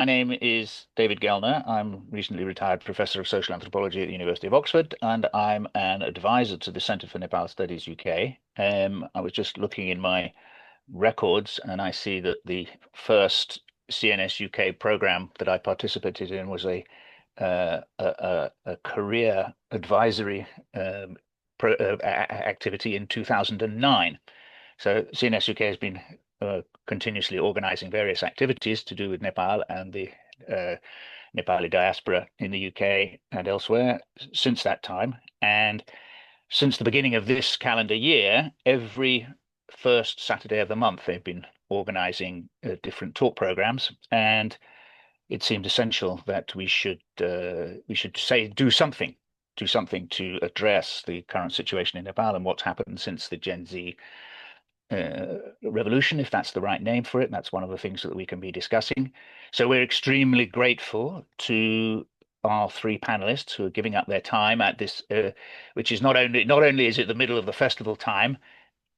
My name is David Gellner. I'm recently retired professor of social anthropology at the University of Oxford, and I'm an advisor to the Centre for Nepal Studies UK. I was just looking in my records, and I see that the first CNSUK program that I participated in was a career advisory activity in 2009. So CNSUK has been continuously organizing various activities to do with Nepal and the uh, Nepali diaspora in the UK and elsewhere since that time. And since the beginning of this calendar year, every first Saturday of the month, they've been organizing different talk programs. And it seemed essential that we should say do something to address the current situation in Nepal and what's happened since the Gen Z revolution, if that's the right name for it. That's one of the things that we can be discussing. So we're extremely grateful to our three panelists who are giving up their time at this, which is not only is it the middle of the festival time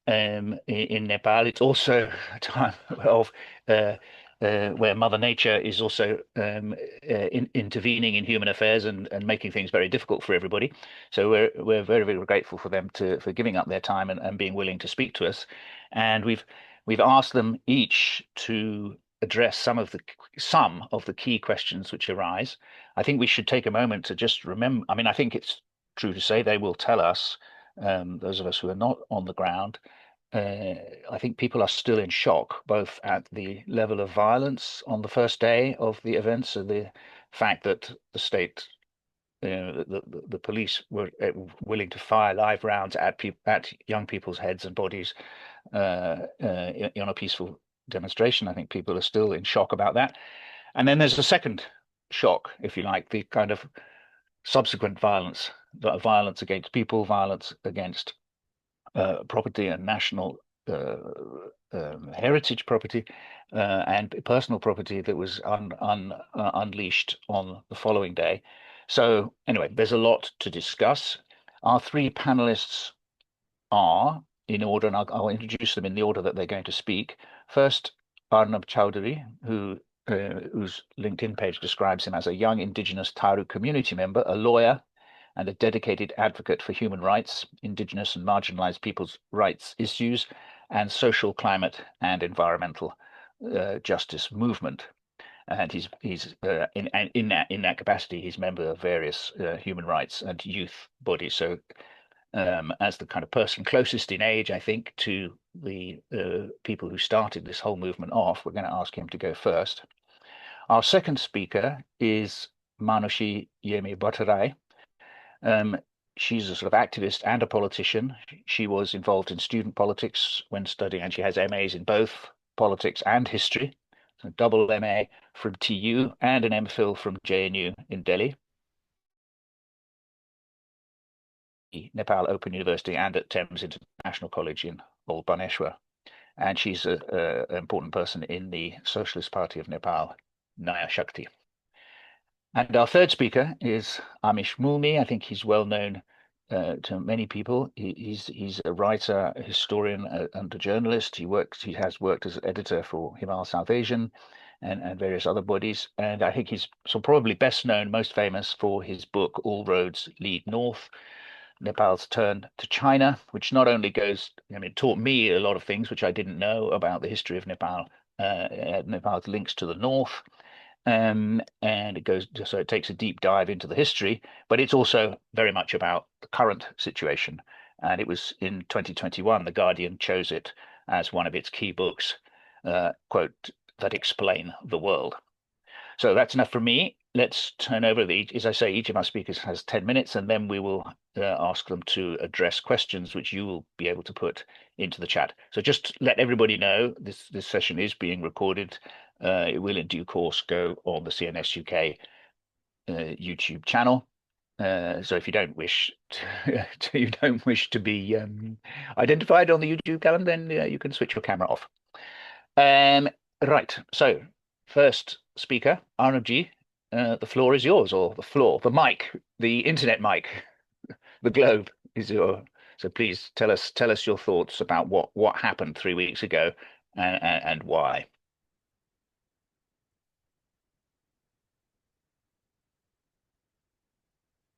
in Nepal, it's also a time of where Mother Nature is also intervening in human affairs and making things very difficult for everybody. So we're very, very grateful for them for giving up their time and being willing to speak to us. And we've asked them each to address some of the key questions which arise. I think we should take a moment to just remember. I mean, I think it's true to say they will tell us, those of us who are not on the ground. uh, I think people are still in shock, both at the level of violence on the first day of the events and the fact that the state, the police were willing to fire live rounds at young people's heads and bodies in a peaceful demonstration. I think people are still in shock about that. And then there's the second shock, if you like, the kind of subsequent violence, the violence against people, violence against property and national uh, heritage property and personal property that was unleashed on the following day. So anyway, there's a lot to discuss. Our three panelists are in order, and I'll introduce them in the order that they're going to speak. First, Arnab Chaudhari, whose LinkedIn page describes him as a young indigenous Tharu community member, a lawyer, and a dedicated advocate for human rights, indigenous and marginalized people's rights issues, and social, climate, and environmental justice movement. And he's in that capacity, he's member of various human rights and youth bodies. So as the kind of person closest in age, I think, to the people who started this whole movement off, we're going to ask him to go first. Our second speaker is Manushi Yami Bhattarai. Um, she's a sort of activist and a politician. She was involved in student politics when studying, and she has MAs in both politics and history. So double MA from TU and an MPhil from JNU in Delhi, Nepal Open University, and at Thames International College in Old Bhubaneswar. And she's an important person in the Socialist Party of Nepal, Naya Shakti. And our third speaker is Amish Mulmi. I think he's well known to many people. He's a writer, a historian, and a journalist. He has worked as editor for Himal South Asian and various other bodies. And I think he's so probably best known, most famous for his book All Roads Lead North, Nepal's Turn to China, which not only it taught me a lot of things which I didn't know about the history of Nepal, Nepal's links to the north, and it takes a deep dive into the history, but it's also very much about the current situation. And it was in 2021, The Guardian chose it as one of its key books, quote, that explain the world. So that's enough from me. Let's turn over as I say, each of our speakers has 10 minutes, and then we will ask them to address questions which you will be able to put into the chat. So just let everybody know this session is being recorded. It will in due course go on the CNS UK YouTube channel. So if you don't wish to be identified on the YouTube calendar, then you can switch your camera off. Right. So first speaker, Arnab Ji, the floor is yours, or the mic, the internet mic, the globe is your. So please tell us your thoughts about what happened 3 weeks ago and why.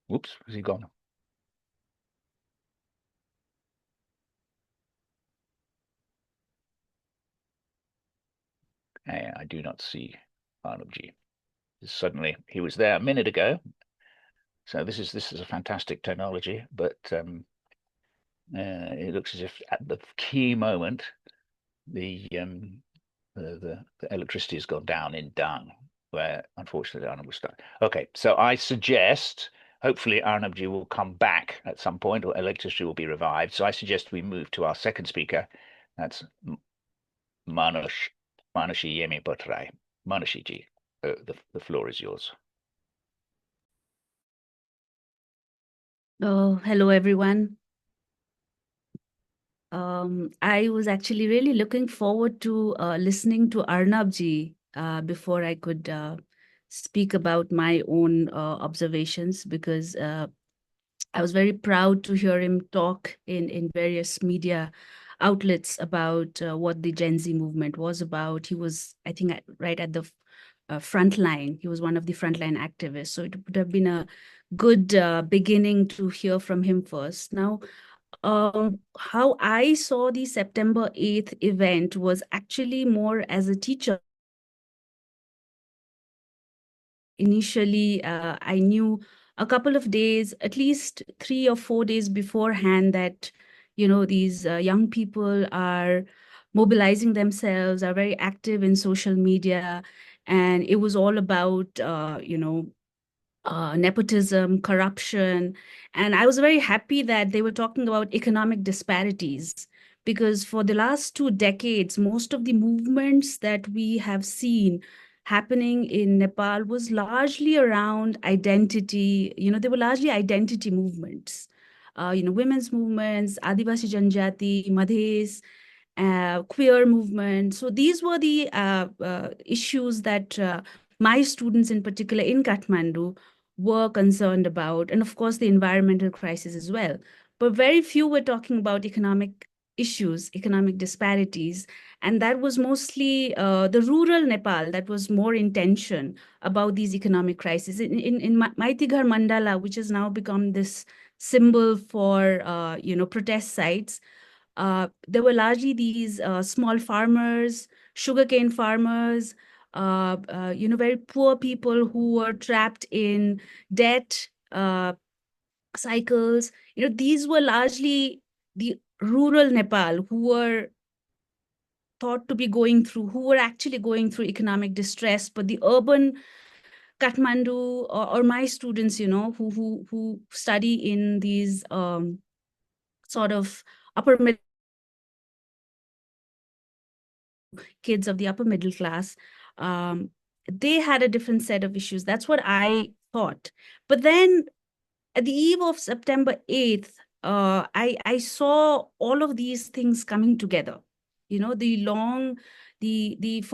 Whoops, has he gone? I do not see Arnab Ji. Suddenly, he was there a minute ago. So this is a fantastic technology, but it looks as if at the key moment the the electricity has gone down in Dang, where unfortunately Arnab was stuck. Okay, so I suggest hopefully Arnabji will come back at some point, or electricity will be revived. So I suggest we move to our second speaker. That's Manush Manushi Yemi Bhattarai. Manushi ji, the floor is yours. Oh, hello everyone. I was actually really looking forward to listening to Arnab ji before I could speak about my own observations because I was very proud to hear him talk in various media outlets about what the Gen Z movement was about. He was, I think, right at the front line. He was one of the frontline activists. So it would have been a good beginning to hear from him first. Now, how I saw the September 8th event was actually more as a teacher. Initially, I knew a couple of days, at least 3 or 4 days beforehand, that, these young people are mobilizing themselves, are very active in social media. And it was all about, nepotism, corruption. And I was very happy that they were talking about economic disparities, because for the last 2 decades, most of the movements that we have seen happening in Nepal was largely around identity. They were largely identity movements. Women's movements, Adivasi Janjati, Madhes, queer movement. So these were the issues that my students in particular in Kathmandu were concerned about, and of course the environmental crisis as well. But very few were talking about economic issues, economic disparities, and that was mostly the rural Nepal that was more in tension about these economic crises. In Maitighar Mandala, which has now become this symbol for protest sites, there were largely these small farmers, sugarcane farmers, very poor people who were trapped in debt cycles. These were largely the rural Nepal who were thought to be going through, who were actually going through economic distress, but the urban Kathmandu or my students, who study in these sort of upper middle kids of the upper middle class, they had a different set of issues. That's what I thought. But then at the eve of September 8th, I saw all of these things coming together. For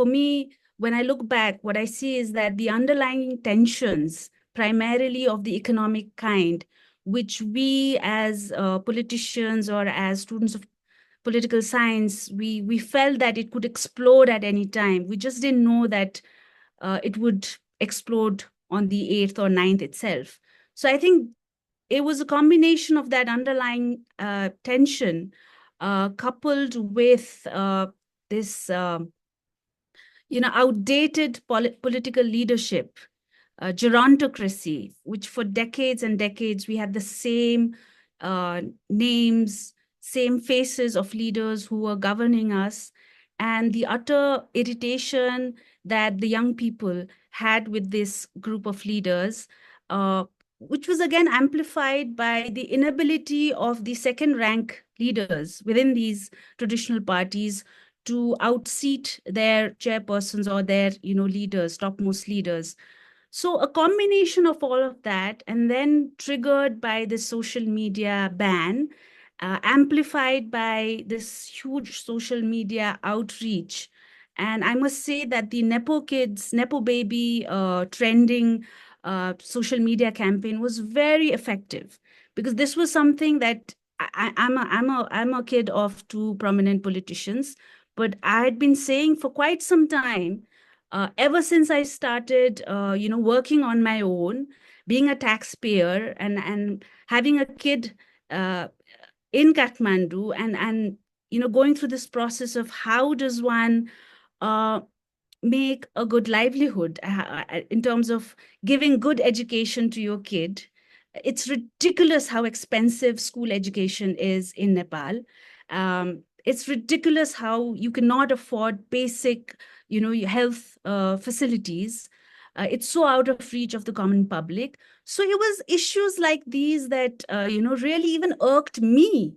me, when I look back, what I see is that the underlying tensions, primarily of the economic kind, which we as politicians or as students of political science, we felt that it could explode at any time. We just didn't know that it would explode on the 8th or 9th itself. So I think it was a combination of that underlying tension coupled with this outdated political leadership, gerontocracy, which for decades and decades we had the same names, same faces of leaders who were governing us, and the utter irritation that the young people had with this group of leaders, which was again amplified by the inability of the second rank leaders within these traditional parties to outseat their chairpersons or their leaders, topmost leaders. So a combination of all of that, and then triggered by the social media ban, amplified by this huge social media outreach. And I must say that the Nepo kids, Nepo baby trending social media campaign was very effective, because this was something that I'm a kid of two prominent politicians, but I had been saying for quite some time, Ever since I started, working on my own, being a taxpayer and having a kid uh, in Kathmandu and going through this process of how does one uh, make a good livelihood in terms of giving good education to your kid. It's ridiculous how expensive school education is in Nepal. It's ridiculous how you cannot afford basic, health facilities. It's so out of reach of the common public. So it was issues like these that, really even irked me.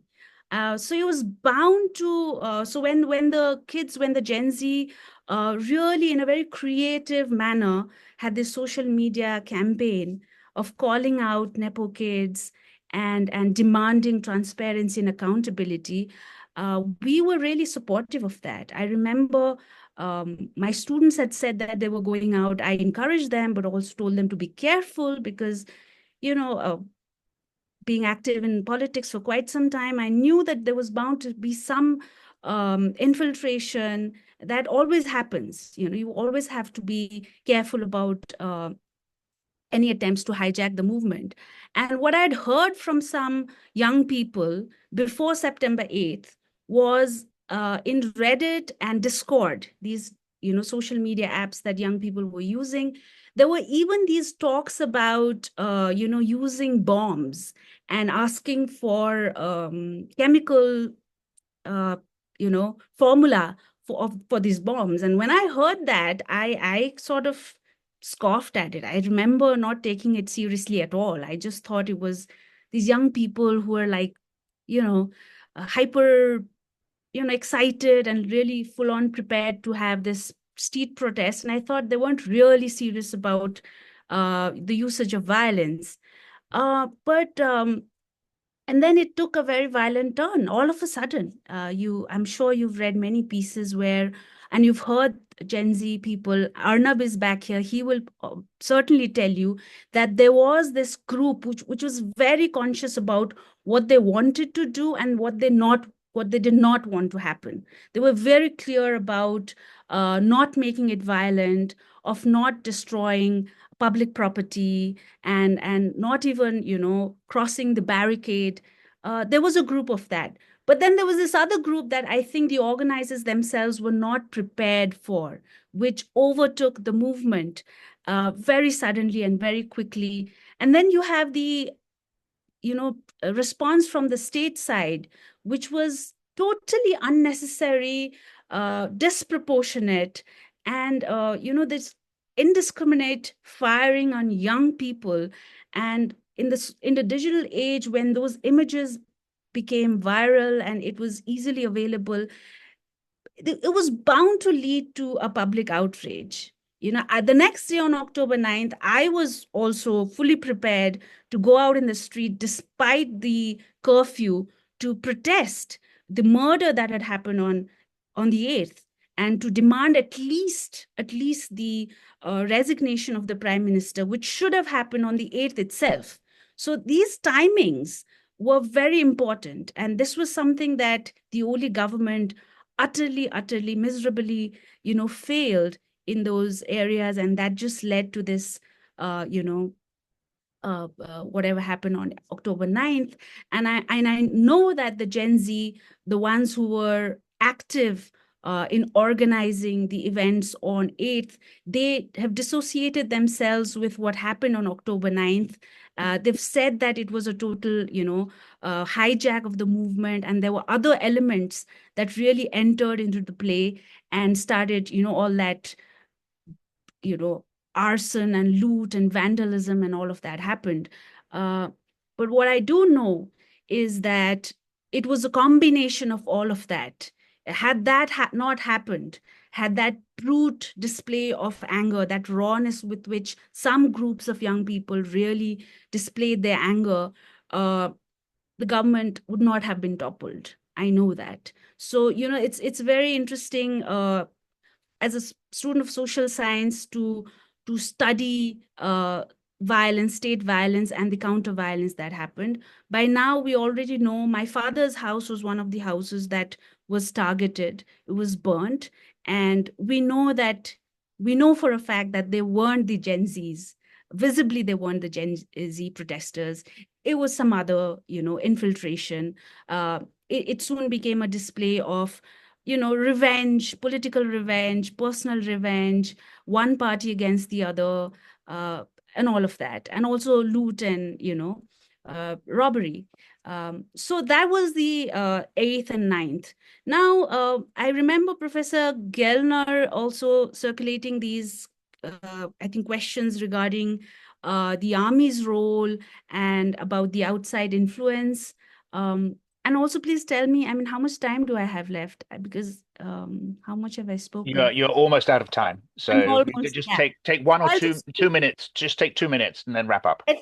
So it was bound to, so when the Gen Z really in a very creative manner had this social media campaign of calling out Nepo kids and demanding transparency and accountability. We were really supportive of that. I remember my students had said that they were going out. I encouraged them, but also told them to be careful because, you know, uh, being active in politics for quite some time, I knew that there was bound to be some infiltration. That always happens. You always have to be careful about any attempts to hijack the movement. And what I'd heard from some young people before September 8th was in Reddit and Discord, these social media apps that young people were using. There were even these talks about using bombs and asking for chemical formula for these bombs. And when I heard that, I sort of scoffed at it. I remember not taking it seriously at all. I just thought it was these young people who are like, hyper, excited and really full on prepared to have this street protest. And I thought they weren't really serious about the usage of violence. But and then it took a very violent turn all of a sudden. I'm sure you've read many pieces where, and you've heard Gen Z people. Arnab is back here. He will certainly tell you that there was this group which was very conscious about what they wanted to do and what they did not want to happen. They were very clear about not making it violent, of not destroying public property, and not even crossing the barricade. There was a group of that, but then there was this other group that I think the organizers themselves were not prepared for, which overtook the movement very suddenly and very quickly. And then you have the a response from the state side, which was totally unnecessary, disproportionate, and this indiscriminate firing on young people. And in the digital age, when those images became viral and it was easily available, it was bound to lead to a public outrage. The next day on October 9th, I was also fully prepared to go out in the street despite the curfew to protest the murder that had happened on the 8th, and to demand at least the resignation of the prime minister, which should have happened on the 8th itself. So these timings were very important. And this was something that the Oli government utterly, miserably, failed in those areas. And that just led to this, whatever happened on October 9th. And I know that the Gen Z, the ones who were active in organizing the events on 8th, they have dissociated themselves with what happened on October 9th. They've said that it was a total, hijack of the movement, and there were other elements that really entered into the play and started, all that, you know, arson and loot and vandalism and all of that happened. Uh, but what I do know is that it was a combination of all of that. Had that not happened, had that brute display of anger, that rawness with which some groups of young people really displayed their anger, the government would not have been toppled. I know that. So, it's very interesting as a student of social science to study violence, state violence, and the counter violence that happened. By now, we already know my father's house was one of the houses that was targeted. It was burnt, and we know that we know for a fact that they weren't the Gen Zs. Visibly, they weren't the Gen Z protesters. It was some other, infiltration. It soon became a display of, revenge, political revenge, personal revenge, one party against the other, uh, and all of that, and also loot and, robbery. So that was the 8th and 9th. Now, I remember Professor Gellner also circulating these, I think, questions regarding the army's role and about the outside influence. And also, please tell me, I mean, how much time do I have left? Because how much have I spoken? You're almost out of time, I'm so almost, just yeah. take one or I'll two just, 2 minutes. Just take 2 minutes and then wrap up. I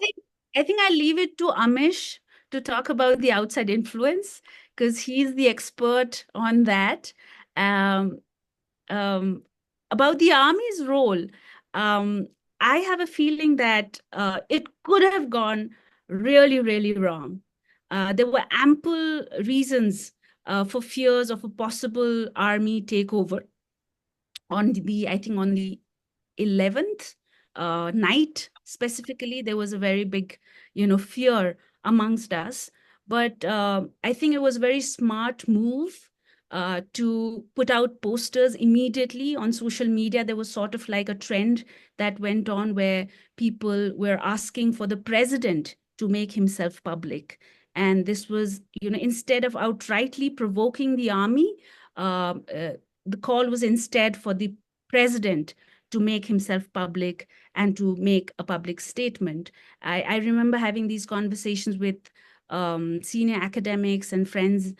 think, I'll leave it to Amish to talk about the outside influence because he's the expert on that. Um, um, about the army's role, um, I have a feeling that it could have gone really, really wrong. There were ample reasons for fears of a possible army takeover on I think on the 11th night specifically. There was a very big, fear amongst us. But I think it was a very smart move to put out posters immediately on social media. There was sort of like a trend that went on where people were asking for the president to make himself public. And this was, instead of outrightly provoking the army, uh, uh, the call was instead for the president to make himself public and to make a public statement. I remember having these conversations with senior academics and friends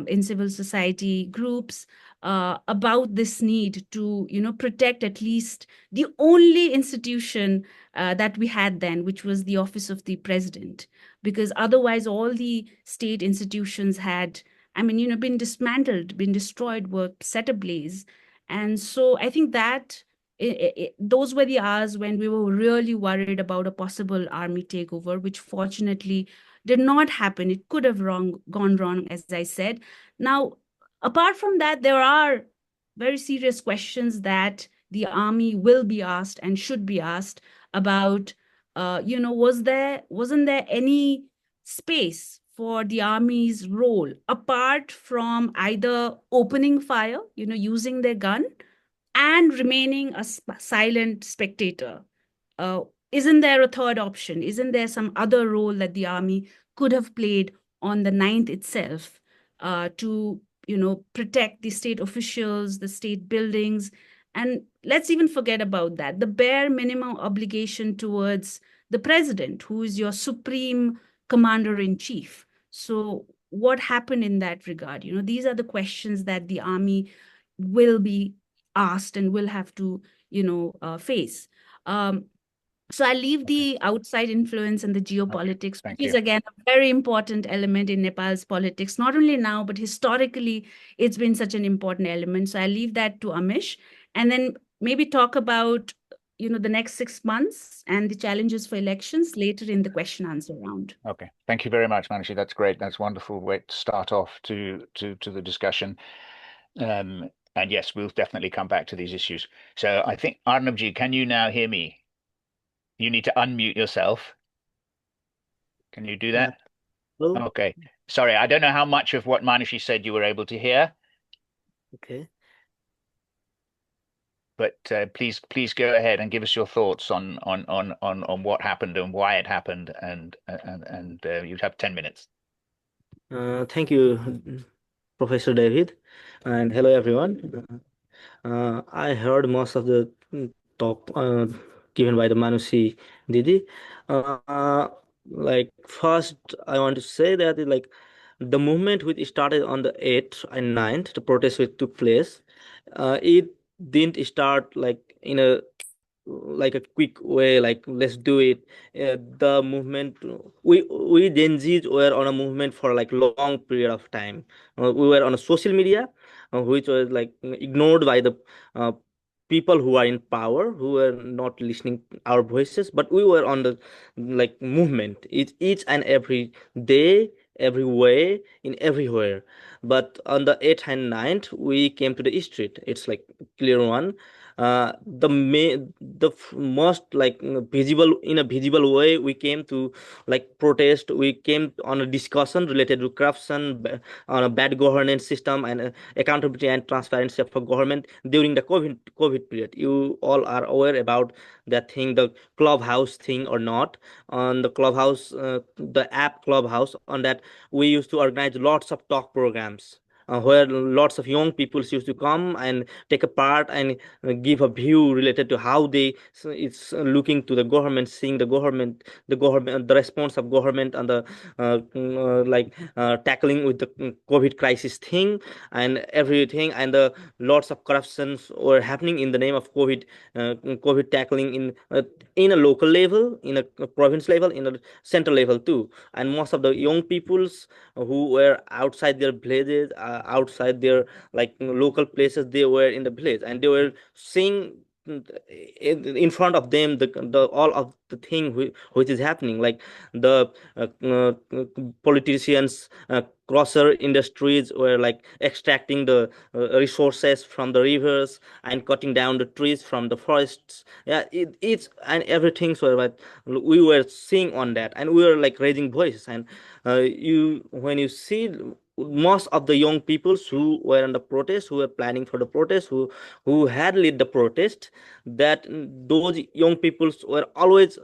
in civil society groups about this need to, protect at least the only institution that we had then, which was the office of the president, because otherwise all the state institutions had, I mean, been dismantled, been destroyed, were set ablaze. And so I think that those were the hours when we were really worried about a possible army takeover, which fortunately did not happen. It could have gone wrong, as I said. Now, apart from that, there are very serious questions that the army will be asked and should be asked about. Wasn't there any space for the army's role apart from either opening fire, using their gun, and remaining a silent spectator? Uh, isn't there a third option? Isn't there some other role that the army could have played on the 9th itself to, protect the state officials, the state buildings? And let's even forget about that. The bare minimum obligation towards the president, who is your supreme commander in chief. So, what happened in that regard? These are the questions that the army will be asked and will have to, face. Um, so I leave Okay. the outside influence and the Okay. geopolitics, which Thank is you. again a very important element in Nepal's politics, not only now, but historically, it's been such an important element. So I leave that to Amish, and then maybe talk about, the next 6 months and the challenges for elections later in the question answer round. Okay. Thank you very much, Manushi. That's great. That's a wonderful way to start off to the discussion. And yes, we'll definitely come back to these issues. So I think Arnabji, can you now hear me? You need to unmute yourself. Can you do Uh, that? well, Okay. Sorry, I don't know how much of what Manushi said you were able to hear, okay. but please go ahead and give us your thoughts on what happened and why it happened, and you have 10 minutes. Thank you, Professor David, and hello everyone. I heard most of the talk given by the Manushi Didi. Uh, like first, I want to say that like the movement which started on the 8th and 9th, the protest which took place, it didn't start like in a like a quick way, like let's do it. The movement, we Gen Zs were on a movement for like long period of time. We were on a social media, which was like ignored by the uh, people who are in power, who were not listening our voices, but we were on the like movement each and every day, every way, in everywhere. But on the 8th and 9th we came to the street. It's like clear one. most like visible, in a visible way, we came to like protest. We came on a discussion related to corruption, on a bad governance system, and accountability and transparency for government during the COVID period. You all are aware about that thing, the Clubhouse thing or not. On the Clubhouse, the app Clubhouse, on that we used to organize lots of talk programs, where lots of young people used to come and take a part and give a view related to how they it's looking to the government, seeing the response of government and the tackling with the COVID crisis thing and everything, and the lots of corruptions were happening in the name of COVID tackling in a local level, in a province level, in a central level too. And most of the young peoples who were outside their villages, outside their like local places, they were in the village and they were seeing in front of them the all of the thing which is happening, like the politicians, crosser industries were like extracting the resources from the rivers and cutting down the trees from the forests. Yeah, it's and everything. So like we were seeing on that and we were like raising voices. And you when you see most of the young people who were on the protest, who were planning for the protest, who had led the protest, that those young people were always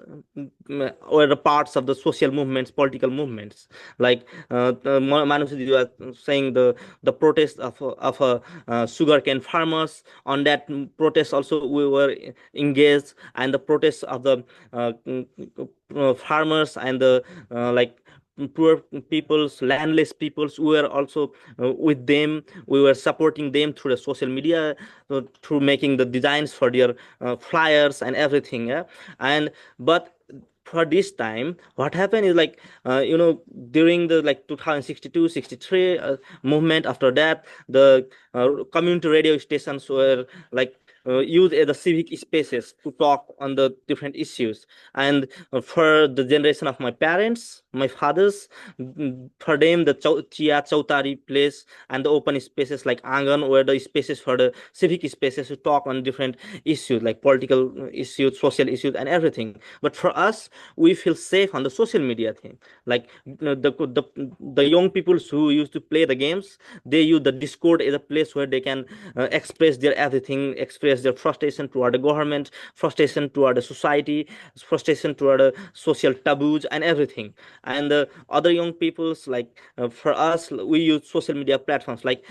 were the parts of the social movements, political movements. Like Manushi, you are saying the protest of sugarcane farmers. On that protest also we were engaged, and the protest of the farmers and the like poor peoples, landless peoples. We were also with them. We were supporting them through the social media, through making the designs for their flyers and everything. Yeah, and but for this time what happened is like during the like 2062 63 movement, after that the community radio stations were like used as the civic spaces to talk on the different issues. And for the generation of my parents, my fathers, for them the chia chautari place and the open spaces like angan were the spaces for the civic spaces to talk on different issues like political issues, social issues, and everything. But for us, we feel safe on the social media thing. Like the young people who used to play the games, they use the Discord as a place where they can express their everything, express their frustration toward the government, frustration toward the society, frustration toward the social taboos and everything. And the other young people's like for us, we use social media platforms like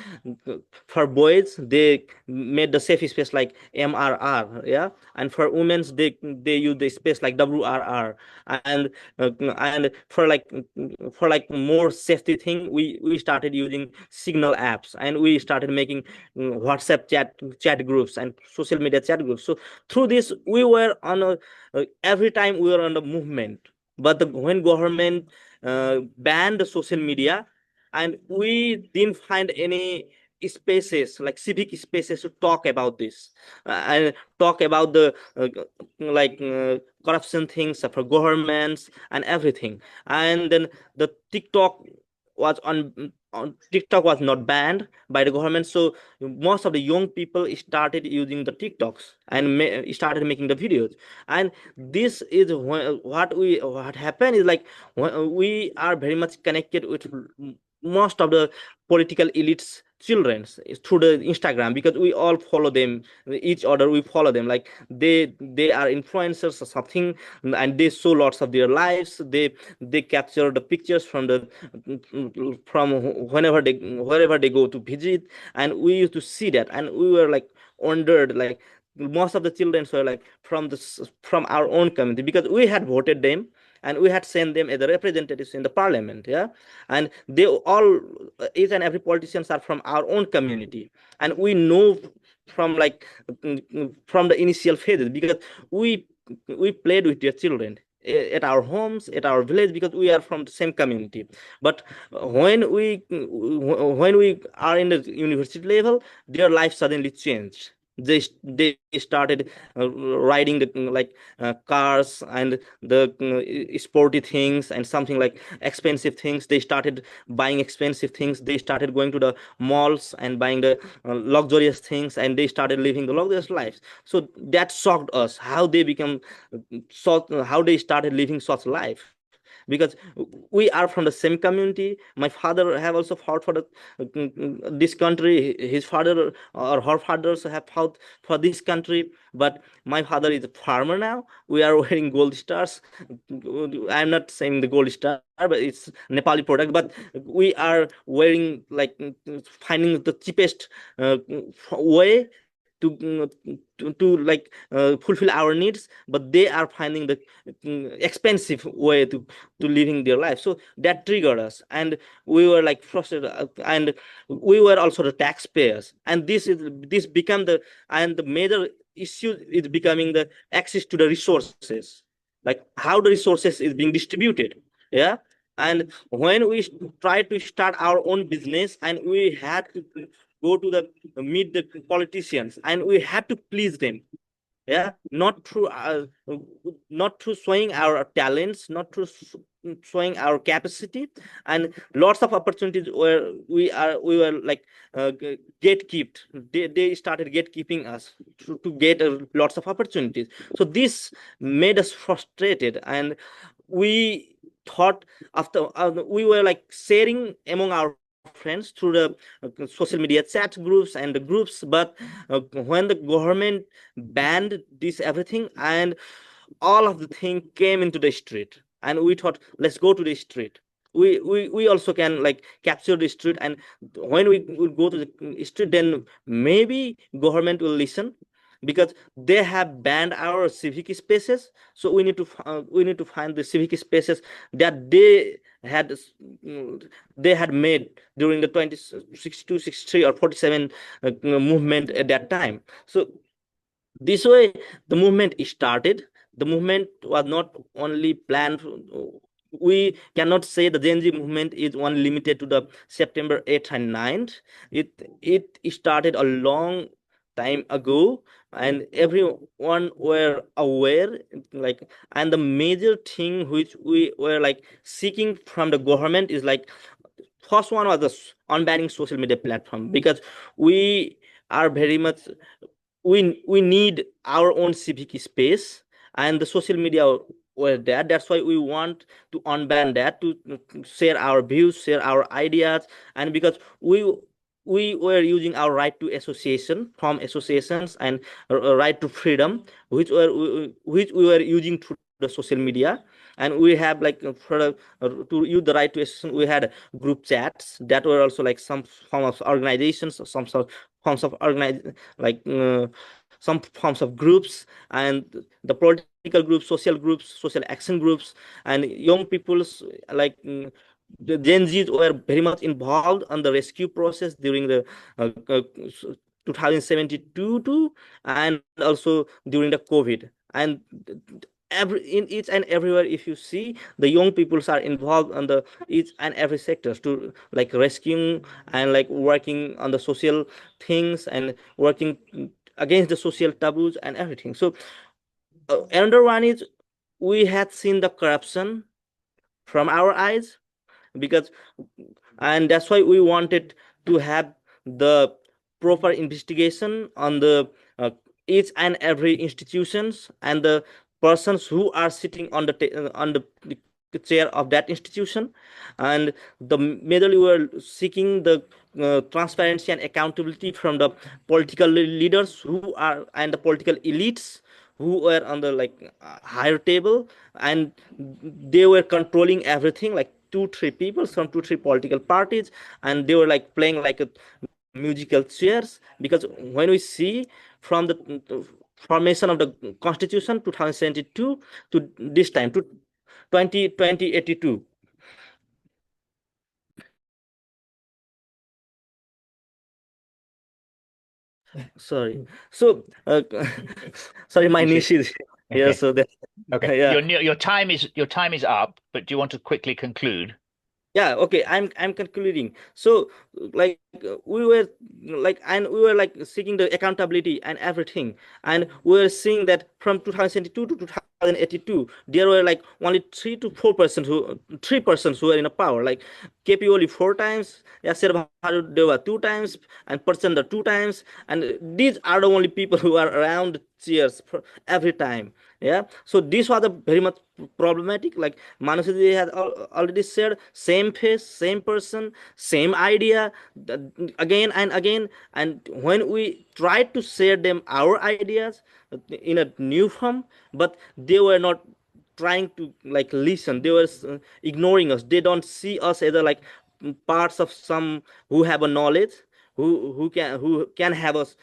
for boys they made the safe space like MRR, yeah, and for women's they use the space like WRR. And and for like more safety thing, we started using signal apps, and we started making WhatsApp chat groups and social media chat groups. So through this we were on a every time we were on the movement. But when government banned the social media, and we didn't find any spaces like civic spaces to talk about this and talk about the corruption things for governments and everything. And then the TikTok was not banned by the government, so most of the young people started using the TikToks and started making the videos. And this is what happened is like we are very much connected with most of the political elites children through the Instagram, because we all follow them, each other we follow them, like they are influencers or something, and they show lots of their lives. They capture the pictures from wherever they go to visit, and we used to see that, and we were like wondered, like most of the children were like from our own community, because we had voted them and we had sent them as the representatives in the parliament. Yeah, and they all, each and every politicians are from our own community, and we know from like from the initial phases, because we we played with their children at our homes, at our village, because we are from the same community. But when we are in the university level, their life suddenly changed. They started riding the cars and the sporty things and something like expensive things. They started buying expensive things. They started going to the malls and buying the luxurious things, and they started living the luxurious lives. So that shocked us how they become how they started living such life, because we are from the same community. My father have also fought for this country. His father or her fathers have fought for this country, but my father is a farmer now. We are wearing gold stars. I'm not saying the gold star, but it's Nepali product. But we are wearing finding the cheapest way to fulfill our needs, but they are finding the expensive way to living their life. So that triggered us, and we were like frustrated, and we were also the taxpayers, and this become the major issue is becoming the access to the resources, like how the resources is being distributed. Yeah. And when we try to start our own business, and we had to go to the meet the politicians, and we had to please them. Yeah, not through showing our talents, not through showing our capacity, and lots of opportunities where we were like gatekept. They started gatekeeping us to get lots of opportunities. So this made us frustrated, and we thought after we were like sharing among our friends through the social media chat groups and the groups. But when the government banned this everything, and all of the thing came into the street, and we thought, let's go to the street. We also can like capture the street, and when we will go to the street, then maybe government will listen, because they have banned our civic spaces. So we need to find the civic spaces that had they had made during the 2062, 63, or 47 movement at that time. So this way the movement started. The movement was not only planned. We cannot say the Gen Z movement is only limited to the September 8th and 9th. It started a long time ago, and everyone were aware, like, and the major thing which we were like seeking from the government is like, first one was the unbanning social media platform, because we are very much, we need our own civic space, and the social media were there. That's why we want to unban that, to share our views, share our ideas. And because we were using our right to association from associations, and right to freedom, which we were using through the social media. And we have like to use the right to association, we had group chats that were also like some form of organizations, or some sort forms of organize, like some forms of groups, and the political groups, social action groups, and young people's like the Gen Zs were very much involved on the rescue process during the 2072 too, and also during the COVID. And in each and everywhere, if you see, the young peoples are involved on the each and every sectors to like rescuing and like working on the social things, and working against the social taboos and everything. So another one is, we had seen the corruption from our eyes, because, and that's why we wanted to have the proper investigation on the each and every institutions, and the persons who are sitting on on the chair of that institution. And the majorly we were seeking the transparency and accountability from the political leaders who are, and the political elites who were on the like higher table, and they were controlling everything, like two three people from two three political parties, and they were like playing like a musical chairs. Because when we see from the formation of the constitution 2072 to this time to 2082. Sorry. So sorry, my You see? niche is here. Okay. So that, Okay. yeah. Your time is up, but do you want to quickly conclude? Yeah, okay, I'm concluding. So like we were like, and we were like seeking the accountability and everything, and we were seeing that from 2022 to 2082 there were like only 3% who were in a power, like KP only 4 times, Yasser Bharu Deva 2 times, and Prachanda 2 times, and these are the only people who are around cheers every time. Yeah, so this was a very much problematic. Like Manushi has already said, same face, same person, same idea, again and again. And when we tried to share them our ideas in a new form, but they were not trying to like listen. They were ignoring us. They don't see us as a like parts of some who have a knowledge, who can have us.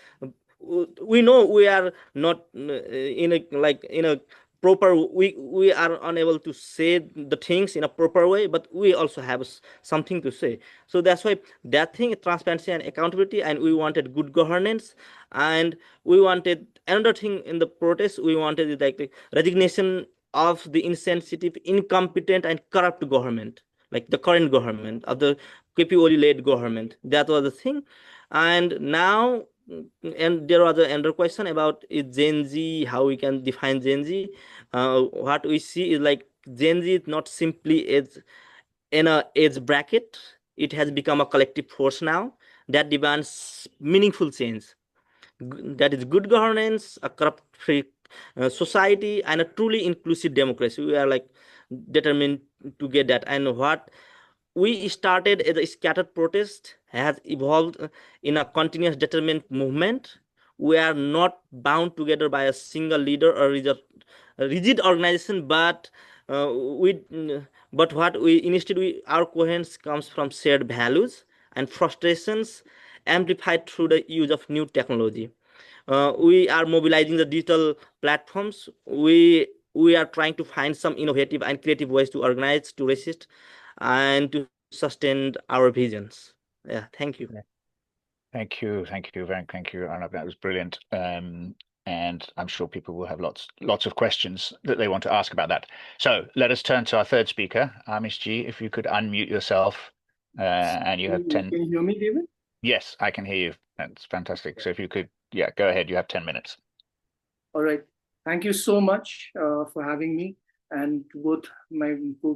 We know we are not in a like in a proper, we are unable to say the things in a proper way, but we also have something to say. So that's why that thing, transparency and accountability, and we wanted good governance. And we wanted another thing in the protest, we wanted like the resignation of the insensitive, incompetent and corrupt government, like the current government of the KPOD led government. That was the thing. And now, and there was another question about is Gen Z, how we can define Gen Z. What we see is like Gen Z is not simply as in a age bracket. It has become a collective force now that demands meaningful change. That is good governance, a corrupt-free society, and a truly inclusive democracy. We are like determined to get that. And what we started as a scattered protest has evolved in a continuous determined movement. We are not bound together by a single leader or a rigid organization, but we but what we instead our coherence comes from shared values and frustrations amplified through the use of new technology. We are mobilizing the digital platforms. We are trying to find some innovative and creative ways to organize, to resist, and to sustain our visions. Yeah, thank you. Yeah. Thank you, thank you, Arnab. That was brilliant. And I'm sure people will have lots of questions that they want to ask about that. So let us turn to our third speaker, Amish Ji. If you could unmute yourself, and you have 10. Can you hear me, David? Yes, I can hear you. That's fantastic. So if you could, yeah, go ahead. You have 10 minutes. All right. Thank you so much for having me, and to both my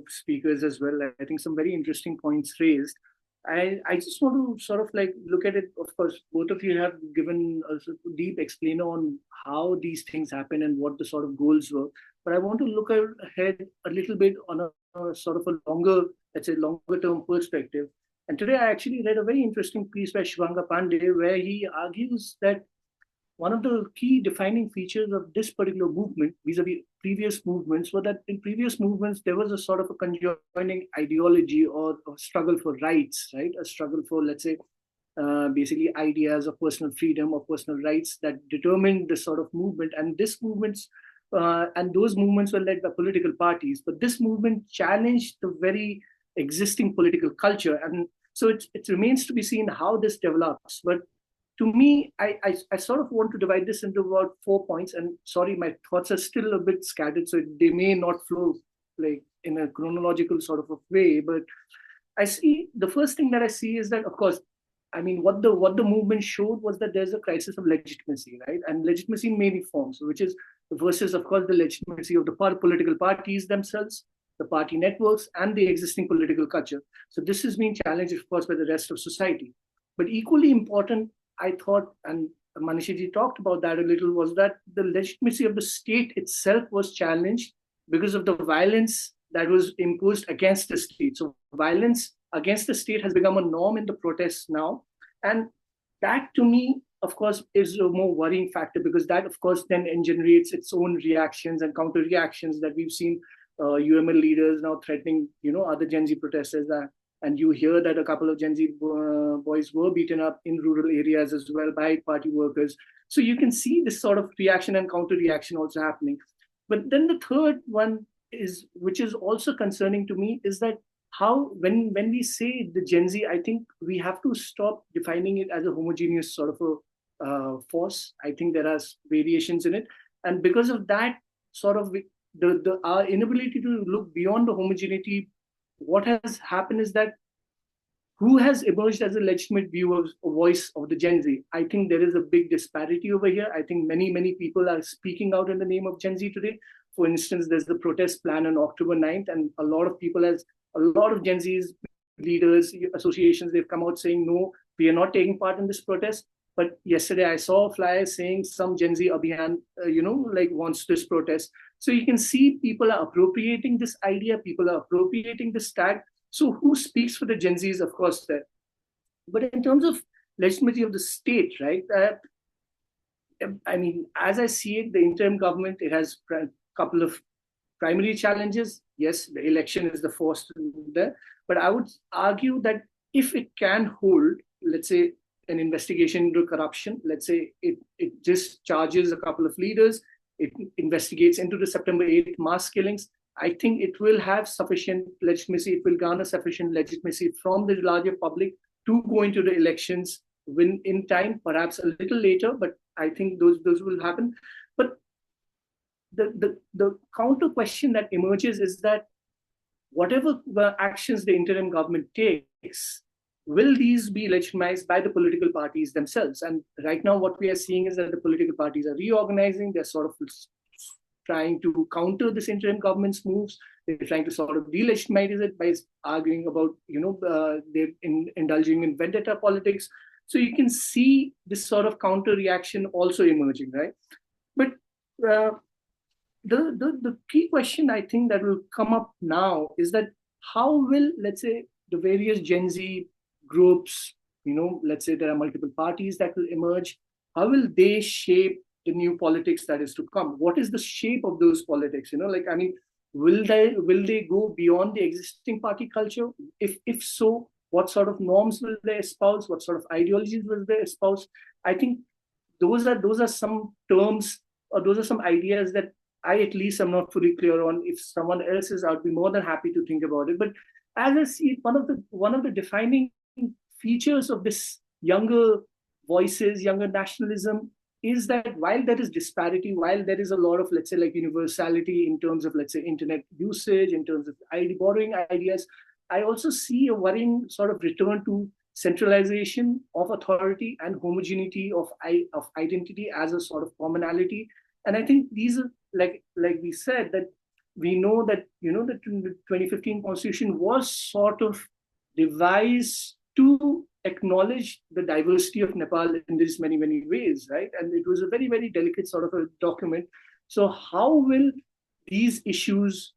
speakers as well. I think some very interesting points raised. I just want to sort of like look at it. Of course, both of you have given a deep explainer on how these things happen and what the sort of goals were. But I want to look ahead a little bit on a sort of a longer, let's say, longer term perspective. And today I actually read a very interesting piece by Shivanga Pandey where he argues that one of the key defining features of this particular movement vis-a-vis previous movements were that in previous movements there was a sort of a conjoining ideology or a struggle for rights, right? A struggle for, let's say, basically ideas of personal freedom or personal rights that determined this sort of movement. And this movements and those movements were led by political parties, but this movement challenged the very existing political culture. And so it remains to be seen how this develops. But to me, I sort of want to divide this into about 4 points. And sorry, my thoughts are still a bit scattered, so they may not flow like in a chronological sort of a way. But I see the first thing that I see is that, of course, I mean, what the movement showed was that there's a crisis of legitimacy, right? And legitimacy in many forms, which is versus, of course, the legitimacy of the political parties themselves, the party networks, and the existing political culture. So this is being challenged, of course, by the rest of society. But equally important, I thought, and Manushi talked about that a little, was that the legitimacy of the state itself was challenged because of the violence that was imposed against the state. So violence against the state has become a norm in the protests now. And that, to me, of course, is a more worrying factor, because that, of course, then generates its own reactions and counter reactions that we've seen UML leaders now threatening, other Gen Z protesters. And you hear that a couple of Gen Z boys were beaten up in rural areas as well by party workers. So you can see this sort of reaction and counter reaction also happening. But then the third one is, which is also concerning to me, is that how when we say the Gen Z, I think we have to stop defining it as a homogeneous sort of a force. I think there are variations in it, and because of that, sort of our inability to look beyond the homogeneity, what has happened is that who has emerged as a legitimate view of a voice of the Gen Z? I think there is a big disparity over here. I think many people are speaking out in the name of Gen Z today. For instance, there's the protest plan on October 9th, and a lot of Gen Z's leaders, associations, they've come out saying, no, we are not taking part in this protest. But yesterday I saw a flyer saying some Gen Z Abhiyan, wants this protest. So you can see people are appropriating this idea, people are appropriating this tag. So who speaks for the Gen Zs? Of course, there. But in terms of legitimacy of the state, right? As I see it, the interim government, it has a couple of primary challenges. Yes, the election is the first there. But I would argue that if it can hold, let's say, an investigation into corruption, let's say it just charges a couple of leaders, it investigates into the September 8th mass killings, I think it will have sufficient legitimacy, it will garner sufficient legitimacy from the larger public to go into the elections win in time, perhaps a little later, but I think those will happen. But the counter question that emerges is that whatever actions the interim government takes, will these be legitimized by the political parties themselves? And right now, what we are seeing is that the political parties are reorganizing. They're sort of trying to counter this interim government's moves. They're trying to sort of delegitimize it by arguing about, they're indulging in vendetta politics. So you can see this sort of counter reaction also emerging, right? But the key question I think that will come up now is that how will, let's say, the various Gen Z groups, let's say there are multiple parties that will emerge, how will they shape the new politics that is to come? What is the shape of those politics? Will they go beyond the existing party culture? If so, what sort of norms will they espouse? What sort of ideologies will they espouse? I think those are some terms, or those are some ideas that I at least am not fully clear on. If someone else is, I'd be more than happy to think about it. But as I see it, one of the defining features of this younger voices, younger nationalism, is that while there is disparity, while there is a lot of, let's say, like universality in terms of, let's say, internet usage, in terms of borrowing ideas, I also see a worrying sort of return to centralization of authority and homogeneity of identity as a sort of commonality. And I think these are, like we said, that we know that, the 2015 Constitution was sort of devised to acknowledge the diversity of Nepal in these many, many ways, right? And it was a very, very delicate sort of a document. So how will these issues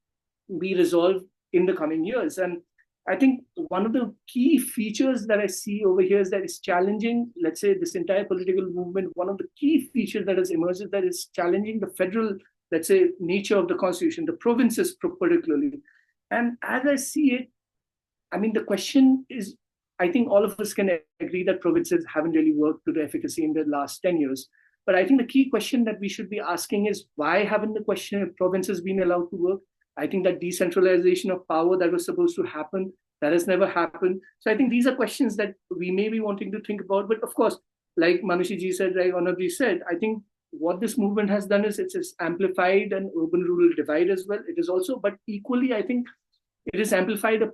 be resolved in the coming years? And I think one of the key features that I see over here is that it's challenging, let's say, this entire political movement. One of the key features that has emerged is that it's challenging the federal, let's say, nature of the Constitution, the provinces particularly. And as I see it, the question is, I think all of us can agree that provinces haven't really worked to the efficacy in the last 10 years. But I think the key question that we should be asking is, why haven't the provinces been allowed to work? I think that decentralization of power that was supposed to happen, that has never happened. So I think these are questions that we may be wanting to think about. But of course, like Manushi ji said, like Arnab ji said, I think what this movement has done is it's amplified an urban-rural divide as well. It is also, but equally, I think it has amplified a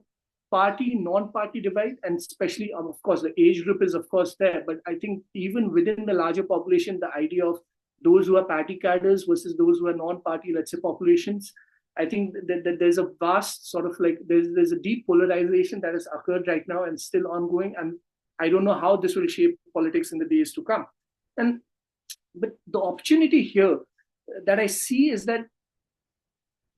non-party divide, and especially, of course, the age group is, of course, there. But I think even within the larger population, the idea of those who are party cadres versus those who are non-party, let's say, populations, I think that there's a vast sort of there's a deep polarization that has occurred right now and still ongoing. And I don't know how this will shape politics in the days to come. But the opportunity here that I see is that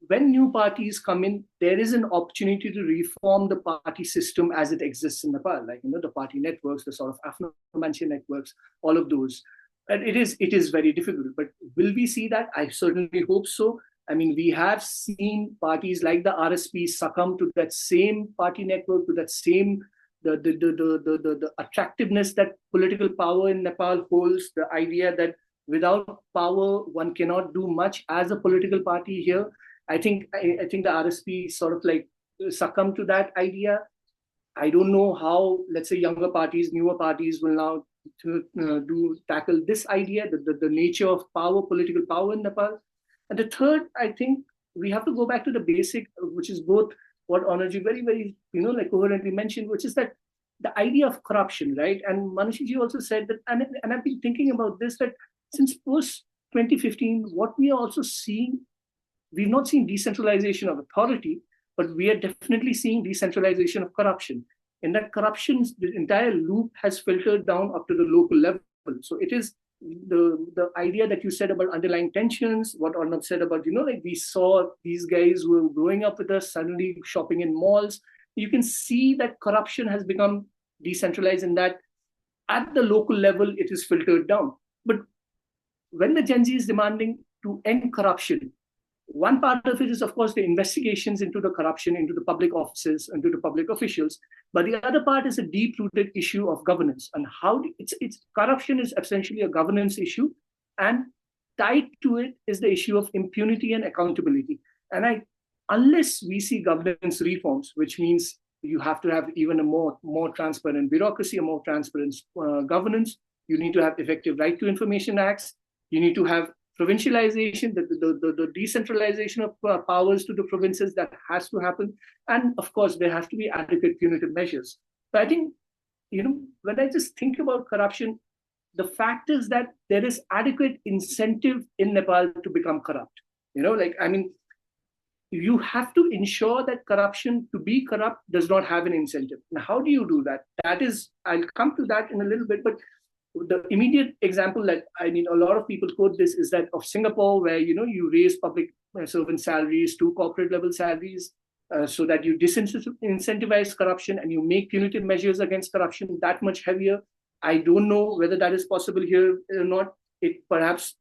when new parties come in, there is an opportunity to reform the party system as it exists in Nepal, like, the party networks, the sort of Afro-Manchi networks, all of those. And it is very difficult, but will we see that? I certainly hope so. We have seen parties like the RSP succumb to that same party network, to that same, the attractiveness that political power in Nepal holds, the idea that without power, one cannot do much as a political party here. I think the RSP sort of succumb to that idea. I don't know how, let's say, younger parties, newer parties will now tackle this idea, the nature of power, political power in Nepal. And the third, I think we have to go back to the basic, which is both what Honorji very, very, coherently mentioned, which is that the idea of corruption, right? And Manushi also said that, and I've been thinking about this, that since post 2015, what we are also seeing, we've not seen decentralization of authority, but we are definitely seeing decentralization of corruption. In that corruption, the entire loop has filtered down up to the local level. So it is the idea that you said about underlying tensions, what Arnab said about, like we saw these guys who were growing up with us suddenly shopping in malls. You can see that corruption has become decentralized in that at the local level, it is filtered down. But when the Gen Z is demanding to end corruption, one part of it is, of course, the investigations into the corruption, into the public offices, into the public officials. But the other part is a deep-rooted issue of governance, and how it's corruption is essentially a governance issue, and tied to it is the issue of impunity and accountability. And unless we see governance reforms, which means you have to have even a more transparent bureaucracy, a more transparent governance. You need to have effective right to information acts. You need to have provincialization, the decentralization of powers to the provinces, that has to happen. And of course, there have to be adequate punitive measures. But I think, when I just think about corruption, the fact is that there is adequate incentive in Nepal to become corrupt. You have to ensure that corruption, to be corrupt, does not have an incentive. Now, how do you do that? That is, I'll come to that in a little bit, but the immediate example that a lot of people quote this is that of Singapore, where you raise public servant salaries to corporate level salaries, so that you disincentivize corruption and you make punitive measures against corruption that much heavier. I don't know whether that is possible here or not. It perhaps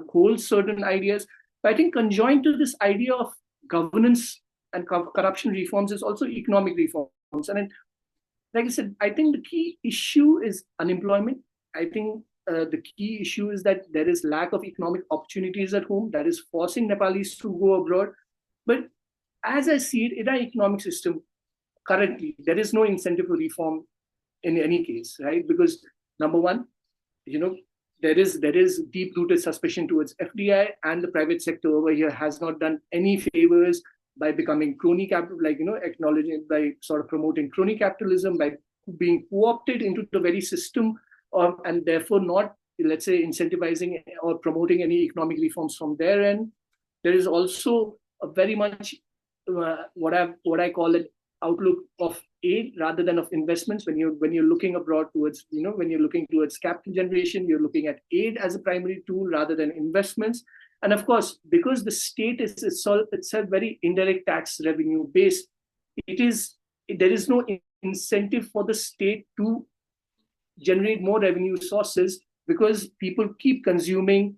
holds certain ideas, but I think conjoined to this idea of governance and corruption reforms is also economic reforms. And like I said, I think the key issue is unemployment. I think the key issue is that there is lack of economic opportunities at home that is forcing Nepalis to go abroad. But as I see it, in our economic system, currently, there is no incentive for reform in any case, right? Because number one, there is deep-rooted suspicion towards FDI, and the private sector over here has not done any favors by becoming crony capital, acknowledging, by sort of promoting crony capitalism, by being co-opted into the very system, and therefore not, let's say, incentivizing or promoting any economic reforms from their end. There is also a very much what I call an outlook of aid rather than of investments. When you're looking abroad towards, when you're looking towards capital generation, you're looking at aid as a primary tool rather than investments. And of course, because the state is itself very indirect tax revenue based, there is no incentive for the state to generate more revenue sources, because people keep consuming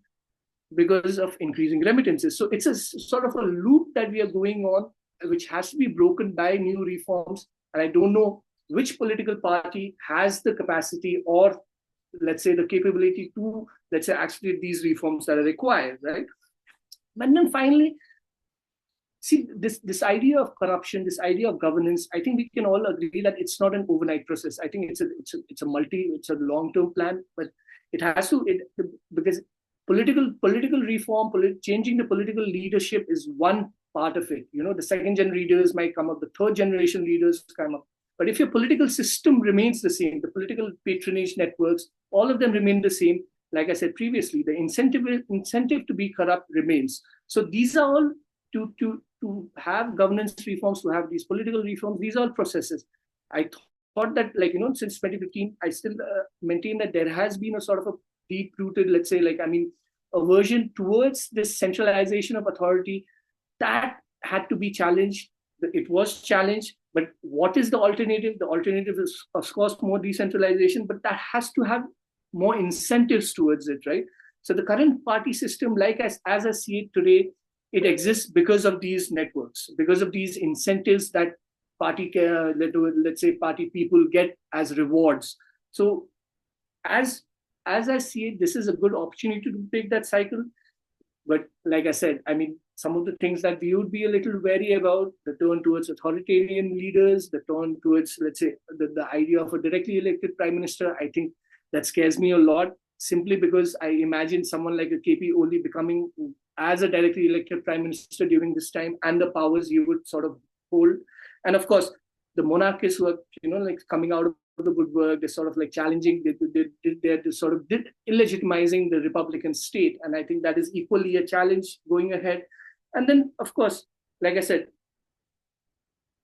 because of increasing remittances. So it's a sort of a loop that we are going on, which has to be broken by new reforms. And I don't know which political party has the capacity or, let's say, the capability to, let's say, accelerate these reforms that are required, right? And then finally, see, this idea of corruption, this idea of governance, I think we can all agree that it's not an overnight process. I think it's a long-term plan, but it has to, because political reform, changing the political leadership is one part of it. The second gen leaders might come up, the third generation leaders come up. But if your political system remains the same, the political patronage networks, all of them remain the same. Like I said previously, the incentive to be corrupt remains. So these are all to have governance reforms, to have these political reforms, these are all processes. I thought that, since 2015, I still maintain that there has been a sort of a deep-rooted, let's say, aversion towards this centralization of authority that had to be challenged. It was challenged, but what is the alternative? The alternative is, of course, more decentralization, but that has to have more incentives towards it, right? So the current party system, as I see it today, it exists because of these networks, because of these incentives that party people get as rewards. So as I see it, this is a good opportunity to break that cycle. But like I said, some of the things that we would be a little wary about, the turn towards authoritarian leaders, the turn towards, let's say, the idea of a directly elected prime minister, I think that scares me a lot, simply because I imagine someone like a KP only becoming as a directly elected prime minister during this time, and the powers you would sort of hold. And of course, the monarchists who are, coming out of of the woodwork. They're sort of like challenging, they're sort of illegitimizing the Republican state. And I think that is equally a challenge going ahead. And then, of course, like I said,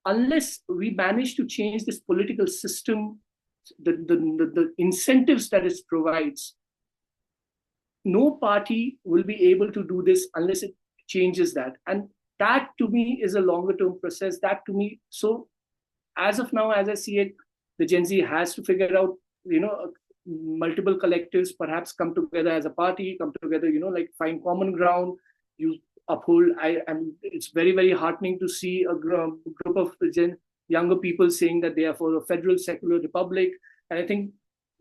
unless we manage to change this political system, the incentives that it provides, no party will be able to do this unless it changes that. And that to me is a longer term process. That to me, so as of now, as I see it, the Gen Z has to figure out, multiple collectives perhaps come together as a party, come together, like find common ground. You uphold, it's very, very heartening to see a group of younger people saying that they are for a federal secular republic. And I think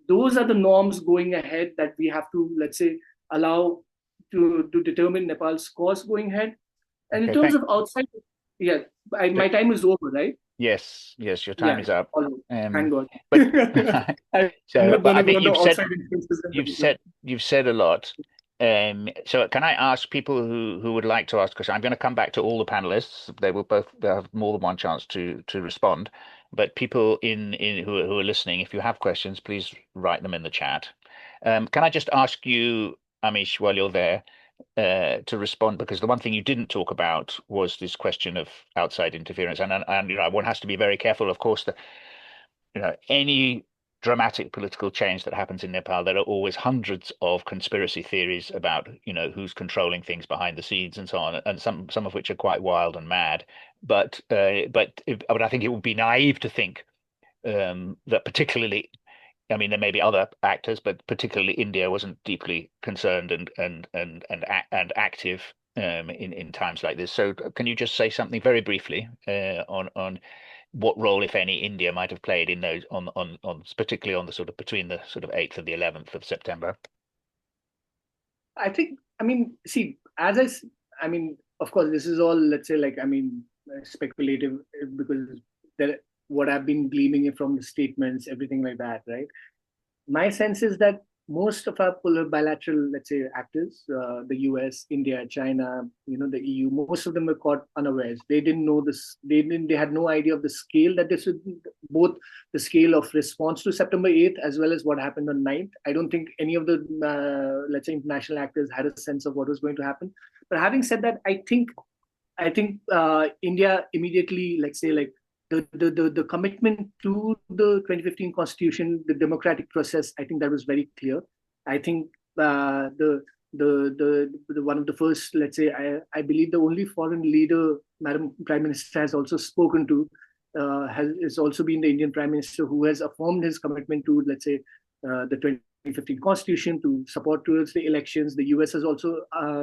those are the norms going ahead that we have to, let's say, allow to determine Nepal's course going ahead. And in terms of outside, my time is over, right? Yes, your time is up. Thank God. But I think you've said a lot. So can I ask people who would like to ask, because I'm going to come back to all the panelists. They'll have more than one chance to respond. But people who are listening, if you have questions, please write them in the chat. Can I just ask you, Amish, while you're there, to respond, because the one thing you didn't talk about was this question of outside interference, and one has to be very careful, of course, that any dramatic political change that happens in Nepal, there are always hundreds of conspiracy theories about who's controlling things behind the scenes and so on, and some of which are quite wild and mad. But I think it would be naive to think that particularly. I mean, there may be other actors, but particularly India wasn't deeply concerned and active in times like this. So, can you just say something very briefly on what role, if any, India might have played in those particularly on the sort of between the sort of 8th and the 11th of September? I think, see, of course, this is all, let's say, speculative, because what I've been gleaming from the statements, everything like that, right? My sense is that most of our bilateral, let's say, actors, the US, India, China, the EU, most of them were caught unawares. They didn't know this. They had no idea of the scale that this would, both the scale of response to September 8th as well as what happened on 9th. I don't think any of the, let's say, international actors had a sense of what was going to happen. But having said that, I think India immediately, let's say, like, the commitment to the 2015 constitution, the democratic process, I think that was very clear. I think the one of the first, let's say, I believe the only foreign leader Madam Prime Minister has also spoken to has also been the Indian Prime Minister, who has affirmed his commitment to, let's say, the 2015 constitution, to support towards the elections. The US has also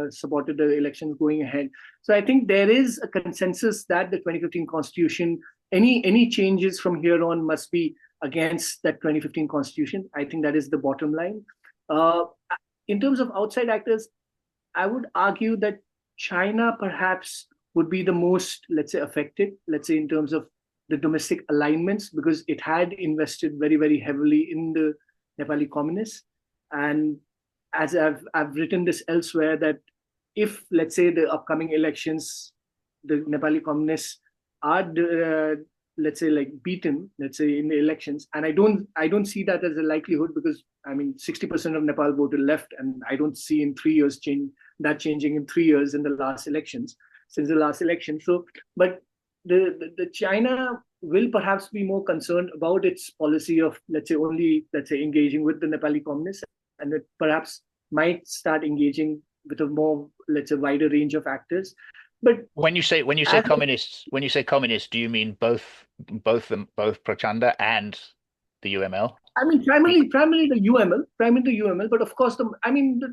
supported the elections going ahead. So I think there is a consensus that the 2015 constitution, any changes from here on must be against that 2015 constitution. I think that is the bottom line. In terms of outside actors, I would argue that China perhaps would be the most, let's say, affected, let's say, in terms of the domestic alignments, because it had invested very, very heavily in the Nepali communists. And as I've written this elsewhere, that if, let's say, the upcoming elections, the Nepali communists are, let's say, like, beaten, let's say, in the elections, and I don't see that as a likelihood, because 60% of Nepal voted left, and I don't see in 3 years changing in 3 years in the last elections, since the last election. So, but the China will perhaps be more concerned about its policy of, let's say, only, let's say, engaging with the Nepali communists, and it perhaps might start engaging with a more, let's say, wider range of actors. But when you say communists, do you mean both Prachanda and the UML? Primarily the UML, but of course,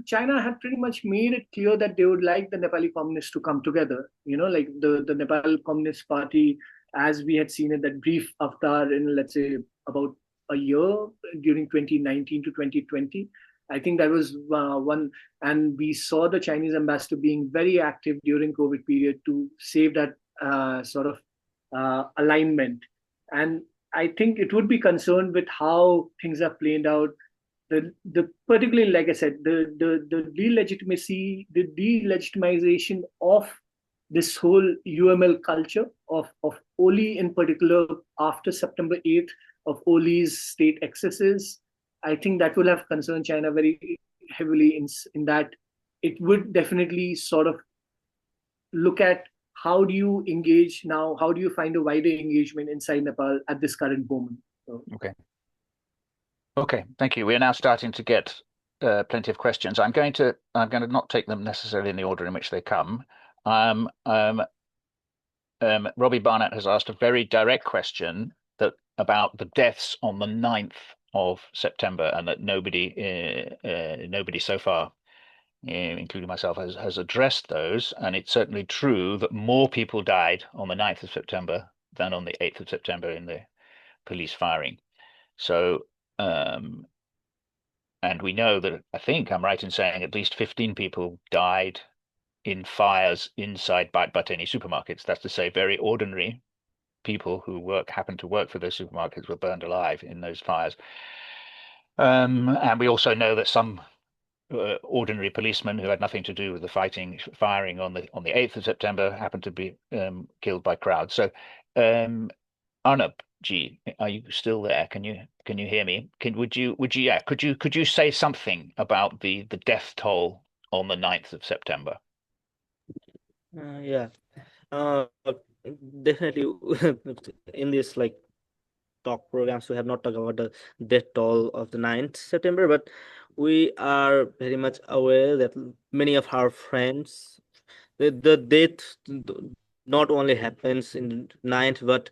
China had pretty much made it clear that they would like the Nepali communists to come together. Like the Nepal Communist Party, as we had seen it, that brief avatar in, let's say, about a year during 2019 to 2020. I think that was one, and we saw the Chinese ambassador being very active during COVID period to save that sort of alignment. And I think it would be concerned with how things are played out. The particularly, like I said, the delegitimization of this whole UML culture of Oli in particular after September 8th, of Oli's state excesses. I think that will have concerned China very heavily in that it would definitely sort of look at how do you engage now, how do you find a wider engagement inside Nepal at this current moment. So, Okay. Okay, thank you. We are now starting to get plenty of questions. I'm going to not take them necessarily in the order in which they come. Um, um, Robbie Barnett has asked a very direct question about the deaths on the 9th of September, and that nobody so far, including myself, has addressed those. And it's certainly true that more people died on the 9th of September than on the 8th of September in the police firing. So, and we know that, I think I'm right in saying, at least 15 people died in fires inside Bhattarai supermarkets. That's to say, very ordinary people who happen to work for those supermarkets were burned alive in those fires. And we also know that some ordinary policemen who had nothing to do with the firing on the 8th of September happened to be killed by crowds. So, Arnab Ji, are you still there? Can you hear me? Could you say something about the death toll on the 9th of September? Yeah. Uh, Definitely in this like talk programs we have not talked about the death toll of the 9th September, but we are very much aware that many of our friends, the death not only happens in 9th, but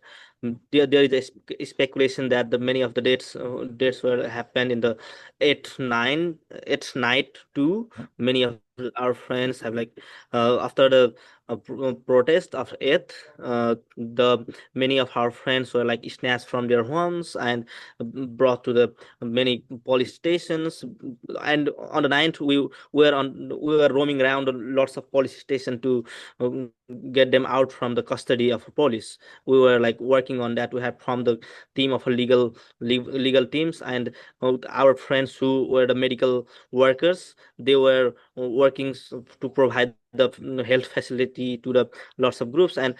there is a speculation that the many of the dates were happened in the 8th 8th night too. Many of our friends have like after the protest of 8th, the many of our friends were like snatched from their homes and brought to the many police stations. And on the 9th we were roaming around lots of police station to get them out from the custody of police. We were like working on that. We had from the team of a legal teams, and our friends who were the medical workers, they were working to provide the health facility to the lots of groups. And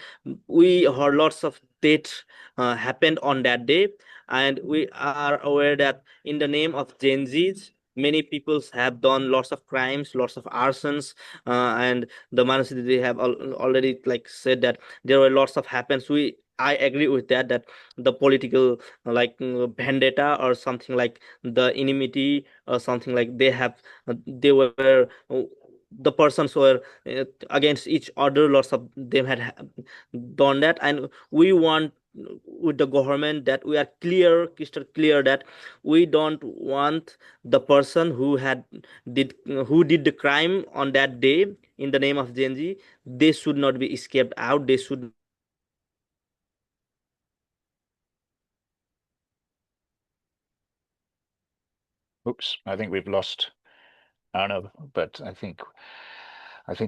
we heard lots of deaths happened on that day. And we are aware that in the name of Gen Zs, many peoples have done lots of crimes, lots of arsons, and the Manushi, they have already like said that there were lots of happens. I agree with that, that the political like vendetta or something like the enmity or something like they were the persons were against each other. Lots of them had done that, and we want with the government that we are clear, crystal clear, that we don't want the person who did the crime on that day in the name of Gen Z. They should not be escaped out. They should. Oops, I think we've lost Arnab, but I think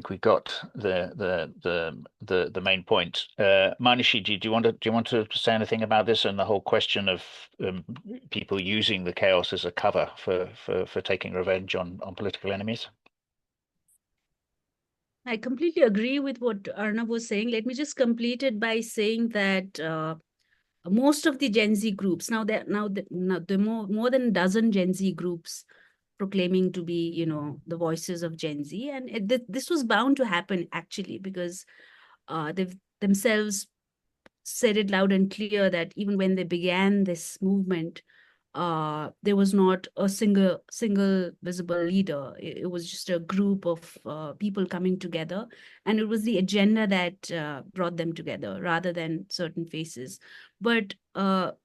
we got the main point. Manushi, do you want to say anything about this and the whole question of people using the chaos as a cover for taking revenge on political enemies? I completely agree with what Arnab was saying. Let me just complete it by saying that most of the Gen Z groups now there are more than a dozen Gen Z groups proclaiming to be, the voices of Gen Z, and this was bound to happen actually, because they've themselves said it loud and clear that even when they began this movement, there was not a single visible leader. It was just a group of people coming together, and it was the agenda that brought them together rather than certain faces. But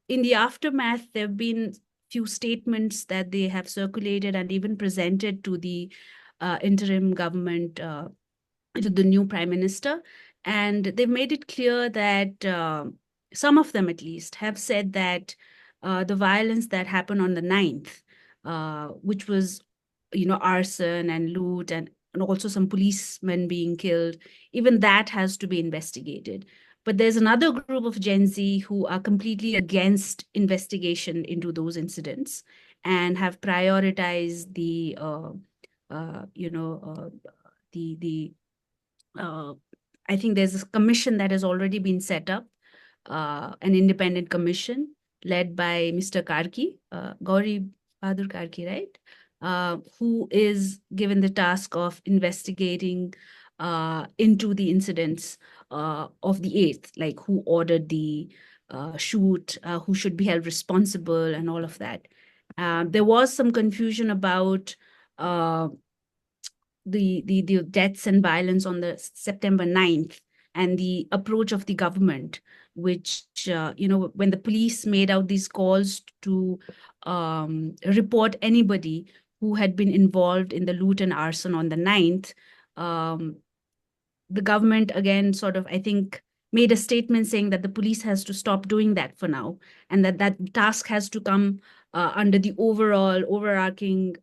in the aftermath, there have been few statements that they have circulated and even presented to the interim government, to the new prime minister, and they've made it clear that some of them at least have said that the violence that happened on the 9th, which was, arson and loot, and also some policemen being killed, even that has to be investigated. But there's another group of Gen Z who are completely against investigation into those incidents and have prioritized the I think there's a commission that has already been set up, an independent commission, led by Mr. Karki, Gauri Bahadur Karki, right? Who is given the task of investigating into the incidents of the 8th, like who ordered the shoot, who should be held responsible, and all of that. There was some confusion about the deaths and violence on the September 9th and the approach of the government, which, when the police made out these calls to report anybody who had been involved in the loot and arson on the 9th, the government again sort of, I think, made a statement saying that the police has to stop doing that for now, and that task has to come under the overall overarching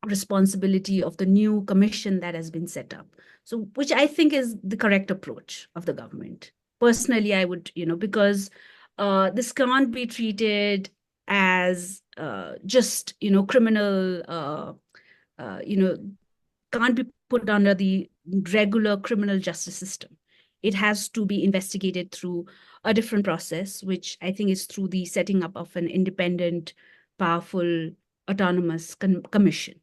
responsibility of the new commission that has been set up. So, which I think is the correct approach of the government. Personally, I would, because this can't be treated as just, criminal, can't be put under the regular criminal justice system. It has to be investigated through a different process, which I think is through the setting up of an independent, powerful, autonomous commission.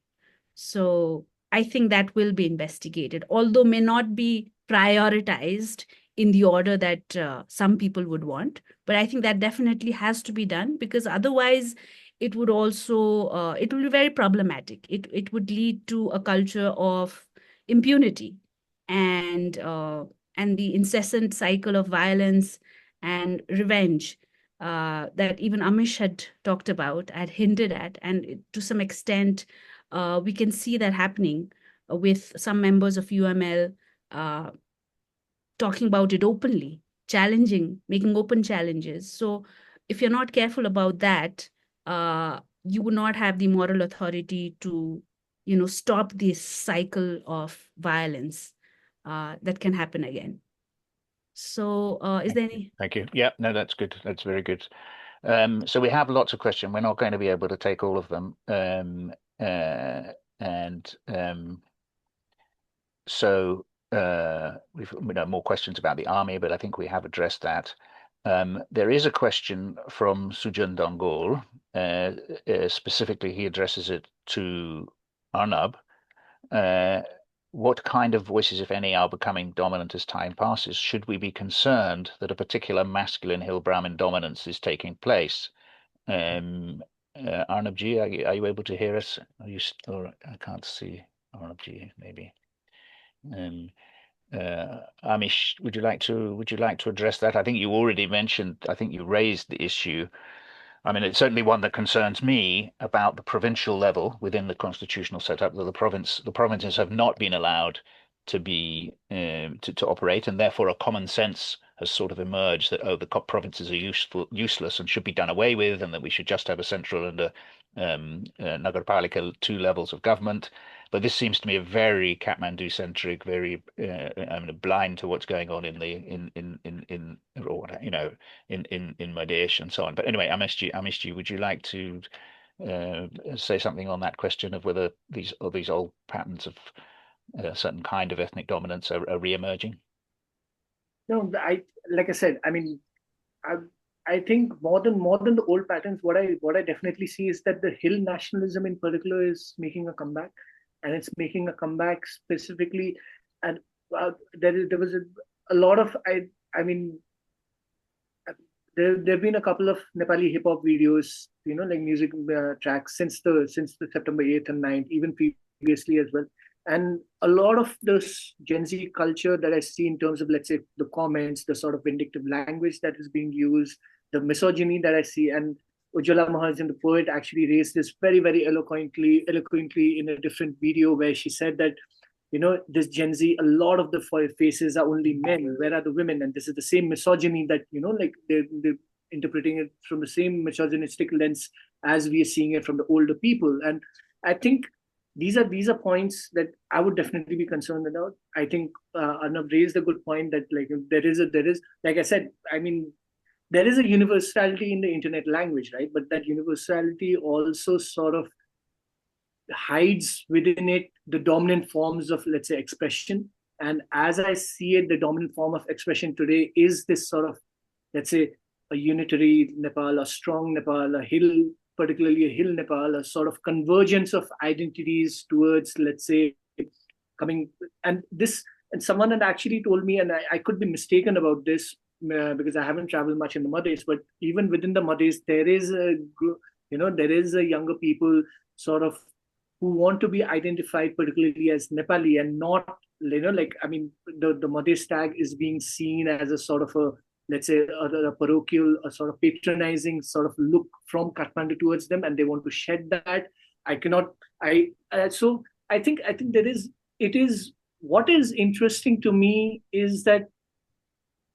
So I think that will be investigated, although may not be prioritized in the order that some people would want. But I think that definitely has to be done, because otherwise it would also, it will be very problematic. It would lead to a culture of impunity and the incessant cycle of violence and revenge that even Amish had talked about, had hinted at, and to some extent, we can see that happening with some members of UML talking about it openly, challenging, making open challenges. So if you're not careful about that, you would not have the moral authority to, stop this cycle of violence that can happen again. So is there any? Thank you. Yeah, no, that's good. That's very good. So we have lots of questions. We're not going to be able to take all of them. So we know more questions about the army, but I think we have addressed that. There is a question from Sujan Dongol. Specifically, he addresses it to Arnab. What kind of voices, if any, are becoming dominant as time passes? Should we be concerned that a particular masculine Hill Brahmin dominance is taking place? Arnabji, are you able to hear us? Or I can't see Arnabji, maybe. Amish, would you like to address that? I think you already mentioned. I think you raised the issue. I mean, it's certainly one that concerns me about the provincial level within the constitutional setup, that the provinces have not been allowed to be to operate, and therefore a common sense has sort of emerged that the provinces are useless and should be done away with, and that we should just have a central and a Nagarpalika, 2 levels of government. But this seems to me a very Kathmandu-centric, very blind to what's going on in Madhesh and so on. But anyway, Amishji, would you like to say something on that question of whether these old patterns of a certain kind of ethnic dominance are re-emerging? No, like I said, I mean, I think more than the old patterns, what I definitely see is that the Hill nationalism in particular is making a comeback, and it's making a comeback specifically, and there was a lot of I mean. There've been a couple of Nepali hip hop videos, like music tracks since the September 8th and 9th, even previously as well. And a lot of this Gen Z culture that I see in terms of, let's say, the comments, the sort of vindictive language that is being used, the misogyny that I see, and Ujjwala Mahajan, the poet, actually raised this very, very eloquently in a different video where she said that, this Gen Z, a lot of the faces are only men. Where are the women? And this is the same misogyny that, like they're interpreting it from the same misogynistic lens as we are seeing it from the older people. And I think these are points that I would definitely be concerned about. I think Arnab raised a good point that, like, there is like I said, I mean, there is a universality in the internet language, right? But that universality also sort of hides within it the dominant forms of, let's say, expression. And as I see it, the dominant form of expression today is this sort of, let's say, a unitary Nepal, a strong Nepal, a hill, particularly a hill Nepal, a sort of convergence of identities towards, let's say, coming. And this, and someone had actually told me, and I could be mistaken about this because I haven't traveled much in the Madhes, but even within the Madhes, there is there is a younger people sort of who want to be identified particularly as Nepali and not, like, I mean, the Madhes tag is being seen as a sort of a, let's say, a parochial, a sort of patronizing sort of look from Kathmandu towards them, and they want to shed that. I cannot, so I think there is, it is, what is interesting to me is that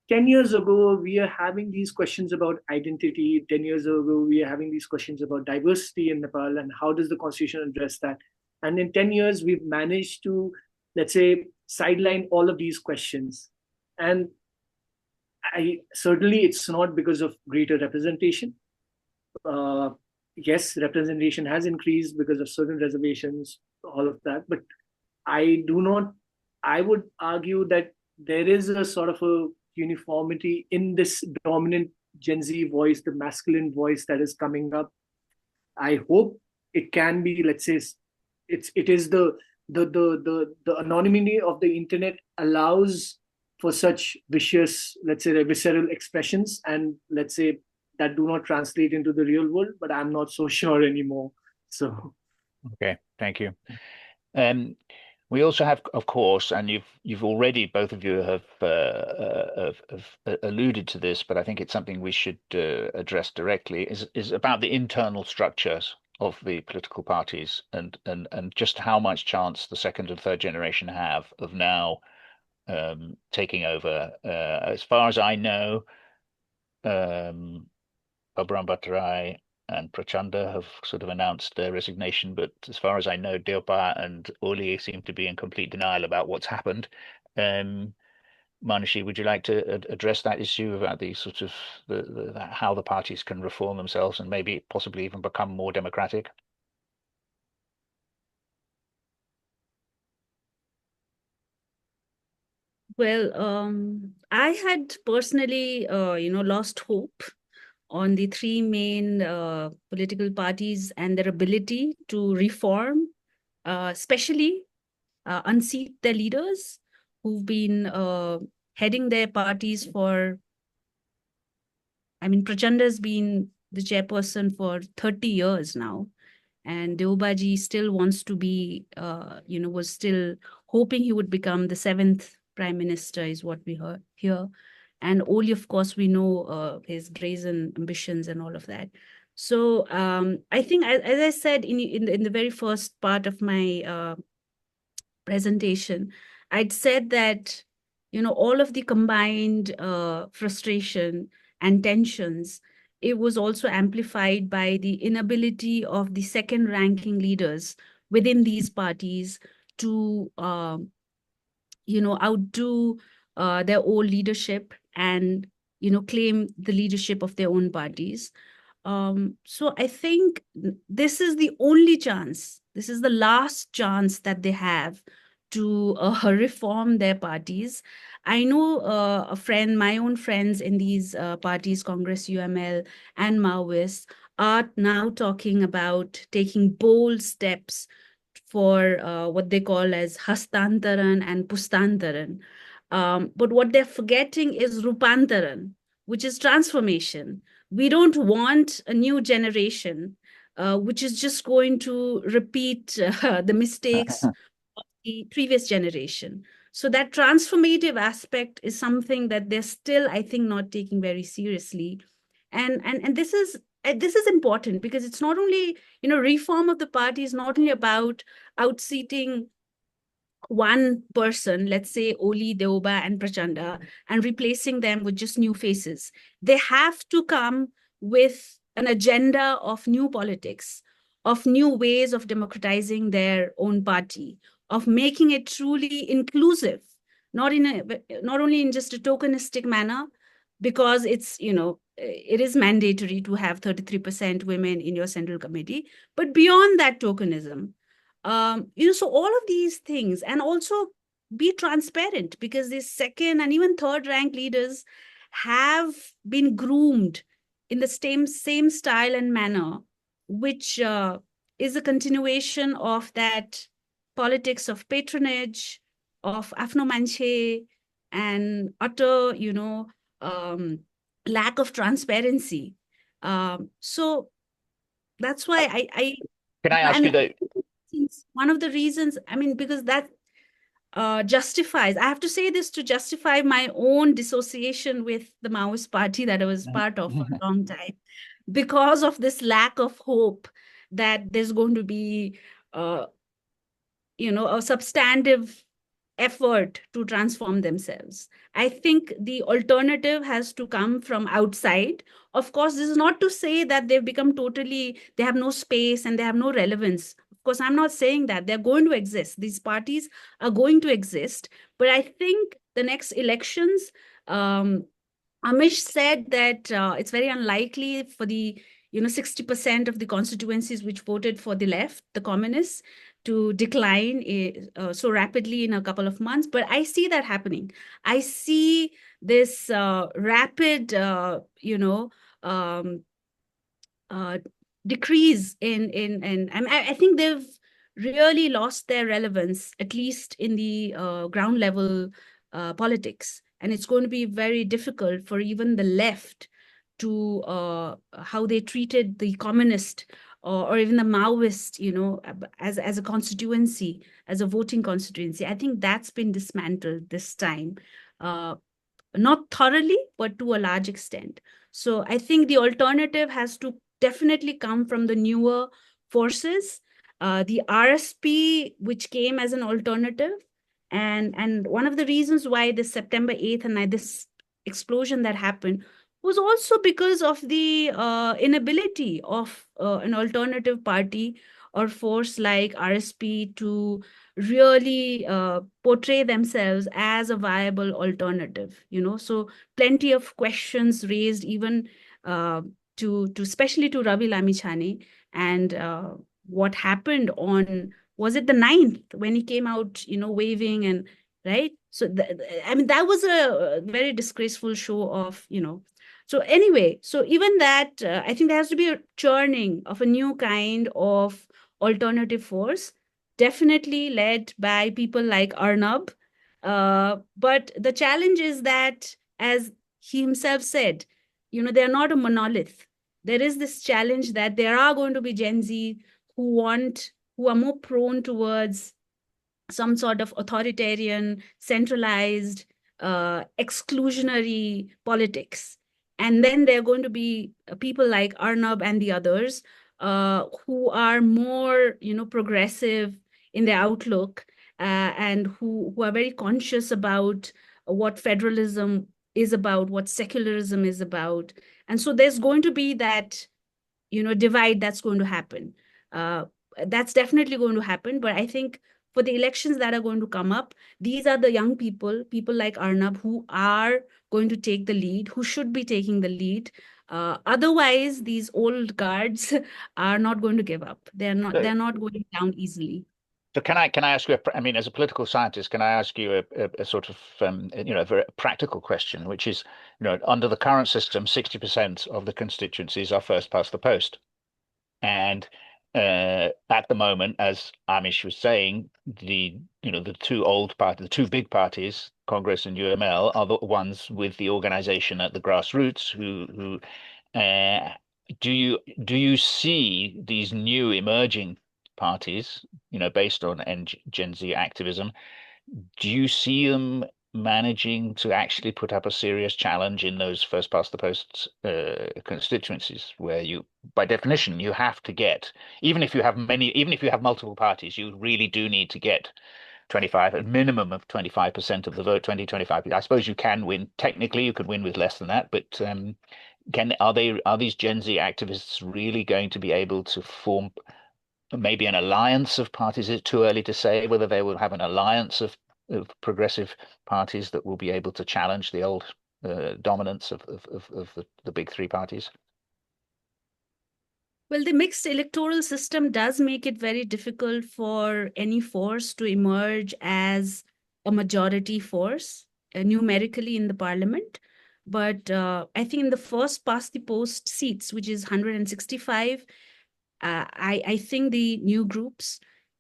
10 years ago, we are having these questions about identity. 10 years ago, we are having these questions about diversity in Nepal and how does the constitution address that? And in 10 years, we've managed to, let's say, sideline all of these questions. And certainly it's not because of greater representation. Yes, representation has increased because of certain reservations, all of that. But I would argue that there is a sort of a uniformity in this dominant Gen Z voice, the masculine voice that is coming up. I hope it can be, let's say, it is the anonymity of the internet allows for such vicious, let's say, visceral expressions, and let's say that do not translate into the real world, but I'm not so sure anymore. So okay, thank you. We also have, of course, and you've already, both of you have alluded to this, but I think it's something we should address directly, is about the internal structures of the political parties and just how much chance the second and third generation have of now taking over. As far as I know, Bhattarai and Prachanda have sort of announced their resignation, but as far as I know, Deopa and Oli seem to be in complete denial about what's happened. Manushi, would you like to address that issue about the sort of how the parties can reform themselves and maybe possibly even become more democratic? Well, I had personally, lost hope on the three main political parties and their ability to reform, especially unseat their leaders who've been heading their parties for, I mean, Prachanda's been the chairperson for 30 years now. And Deobaji still wants to be, was still hoping he would become the seventh prime minister, is what we heard here. And Oli, of course, we know his brazen ambitions and all of that. So I think, as I said in the very first part of my presentation, I'd said that, all of the combined frustration and tensions, it was also amplified by the inability of the second ranking leaders within these parties to, outdo their old leadership and, claim the leadership of their own parties. So I think this is the only chance, this is the last chance that they have to reform their parties. I know my own friends in these parties, Congress, UML, and Maoists, are now talking about taking bold steps for what they call as Hastantaran and Pustantaran. But what they're forgetting is Rupantaran, which is transformation. We don't want a new generation which is just going to repeat the mistakes of the previous generation. So that transformative aspect is something that they're still, I think, not taking very seriously. And this is important because it's not only, reform of the party is not only about outseating one person, let's say Oli, Deoba, and Prachanda, and replacing them with just new faces. They have to come with an agenda of new politics, of new ways of democratizing their own party, of making it truly inclusive, not only in just a tokenistic manner, because it is mandatory to have 33% women in your central committee, but beyond that tokenism. So all of these things, and also be transparent, because these second and even third rank leaders have been groomed in the same style and manner, which is a continuation of that politics of patronage, of Afno Manche, and utter, lack of transparency. So that's why Can I ask you and though? one of the reasons, I mean, because that justifies, I have to say this to justify my own dissociation with the Maoist party that I was part of for a long time, because of this lack of hope that there's going to be, a substantive effort to transform themselves. I think the alternative has to come from outside. Of course, this is not to say that they've become they have no space and they have no relevance. Of course, I'm not saying that. They're going to exist. These parties are going to exist. But I think the next elections, Amish said that it's very unlikely for the 60% of the constituencies which voted for the left, the communists, to decline so rapidly in a couple of months. But I see that happening. I see this rapid, um, decrease in I think they've really lost their relevance, at least in the ground level politics. And it's going to be very difficult for even the left to how they treated the communist or even the Maoist, as a constituency, as a voting constituency. I think that's been dismantled this time. Not thoroughly, but to a large extent. So I think the alternative has to definitely come from the newer forces. The RSP, which came as an alternative, and one of the reasons why this September 8th and this explosion that happened was also because of the inability of an alternative party or force like RSP to really portray themselves as a viable alternative. So plenty of questions raised even to especially to Ravi Lamichhane, and what happened on, was it the 9th when he came out waving, and right? So I mean, that was a very disgraceful show of so anyway, so even that, I think there has to be a churning of a new kind of alternative force, definitely led by people like Arnab. But the challenge is that, as he himself said, they're not a monolith. There is this challenge that there are going to be Gen Z who are more prone towards some sort of authoritarian, centralized, exclusionary politics. And then there are going to be people like Arnab and the others who are more, progressive in their outlook, and who are very conscious about what federalism is about, what secularism is about. And so there's going to be that, divide that's going to happen. That's definitely going to happen. But I think for the elections that are going to come up, these are the young people like Arnab, who are going to take the lead, who should be taking the lead. Otherwise, these old guards are not going to give up. They're not going down easily. So can I ask you, I mean, as a political scientist, can I ask you a sort of, a very practical question, which is, under the current system, 60% of the constituencies are first past the post. And at the moment, as Amish was saying, the two big parties, Congress and UML, are the ones with the organization at the grassroots who do you see these new emerging parties, based on Gen Z activism, do you see them managing to actually put up a serious challenge in those first past the post constituencies, where by definition, you have to get, even if you have multiple parties, you really do need to get 25, a minimum of 25% of the vote, 25. I suppose you can win. Technically, you could win with less than that, but are these Gen Z activists really going to be able to form maybe an alliance of parties? Is it too early to say whether they will have an alliance of progressive parties that will be able to challenge the old dominance of the big three parties? Well, the mixed electoral system does make it very difficult for any force to emerge as a majority force numerically in the parliament. But I think in the first past the post seats, which is 165, I think the new groups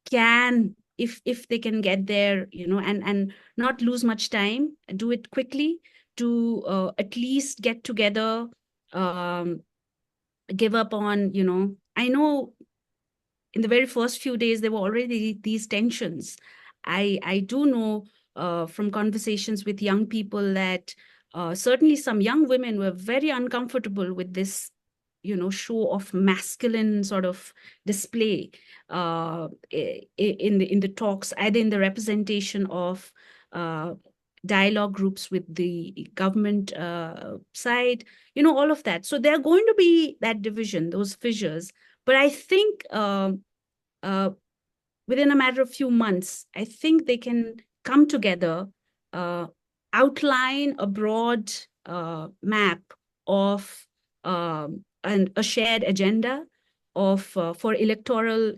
can, if they can get there, and not lose much time, do it quickly to at least get together, um, give up on, I know in the very first few days there were already these tensions. I do know from conversations with young people that certainly some young women were very uncomfortable with this, show of masculine sort of display in the talks, either in the representation of uh, dialogue groups with the government side, all of that. So there are going to be that division, those fissures. But I think uh, within a matter of few months, I think they can come together, uh, outline a broad map of and a shared agenda of for electoral,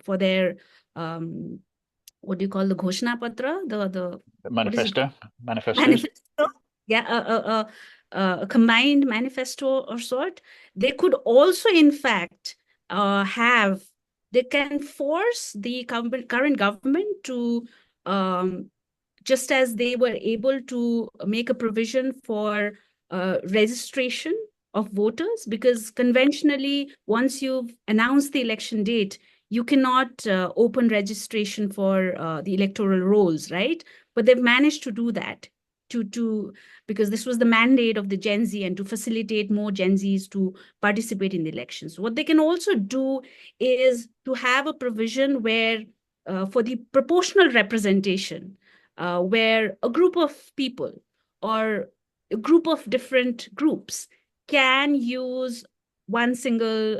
for their what do you call the Ghoshna Patra, the what is it? Manifestos. Manifesto. Yeah, a combined manifesto or sort. They could also, in fact, they can force the current government to, just as they were able to make a provision for registration of voters, because conventionally, once you've announced the election date, you cannot open registration for the electoral rolls, right? But they've managed to do that because this was the mandate of the Gen Z, and to facilitate more Gen Zs to participate in the elections. What they can also do is to have a provision where for the proportional representation, where a group of people or a group of different groups can use one single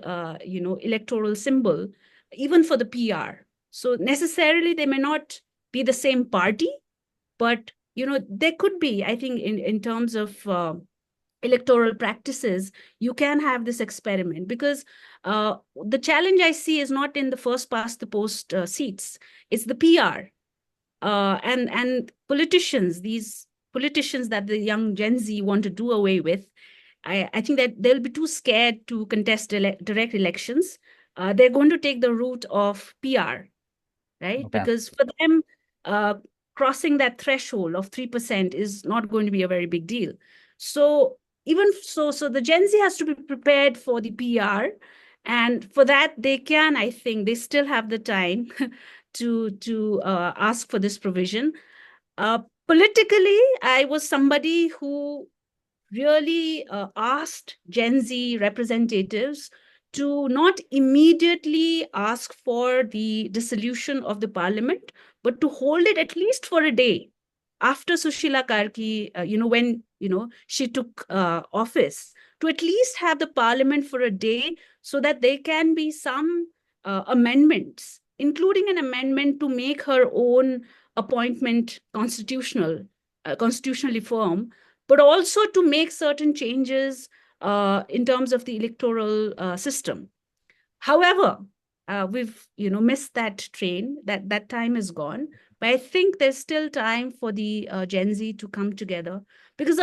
electoral symbol, even for the PR. So necessarily they may not be the same party, but there could be, I think, in terms of electoral practices, you can have this experiment, because the challenge I see is not in the first past the post seats, it's the PR. And politicians, these politicians that the young Gen Z want to do away with, I think that they'll be too scared to contest direct elections. They're going to take the route of PR, right? Okay. Because for them, uh, crossing that threshold of 3% is not going to be a very big deal. So even so the Gen Z has to be prepared for the PR. And for that, they can, I think, they still have the time to ask for this provision. Politically, I was somebody who really asked Gen Z representatives to not immediately ask for the dissolution of the parliament, but to hold it at least for a day after Sushila Karki, when, she took office, to at least have the parliament for a day so that there can be some amendments, including an amendment to make her own appointment constitutionally firm, but also to make certain changes in terms of the electoral system. However, we've missed that train. That time is gone. But I think there's still time for the Gen Z to come together, because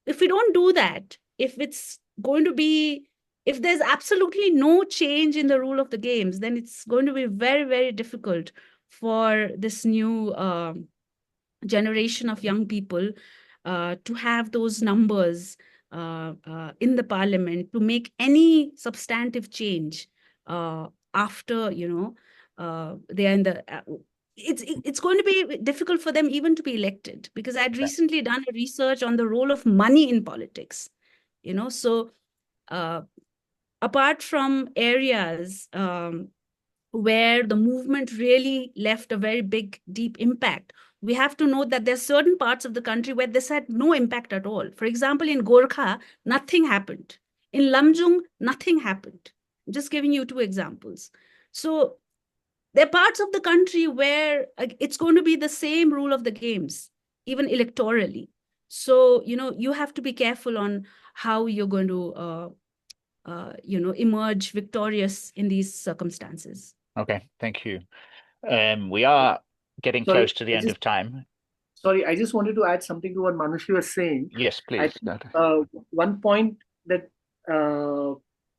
if we don't do that, if there's absolutely no change in the rule of the games, then it's going to be very, very difficult for this new generation of young people to have those numbers in the parliament to make any substantive change after they are in the it's going to be difficult for them even to be elected, because I'd recently done a research on the role of money in politics. So apart from areas where the movement really left a very big, deep impact, we have to note that there are certain parts of the country where this had no impact at all. For example, in Gorkha, nothing happened. In Lamjung, nothing happened. I'm just giving you two examples. So there are parts of the country where it's going to be the same rule of the games, even electorally. So, you have to be careful on how you're going to, emerge victorious in these circumstances. Okay, thank you. We are getting close to the end of time. sorry, I just wanted to add something to what Manushi was saying. Yes, I please. think one point that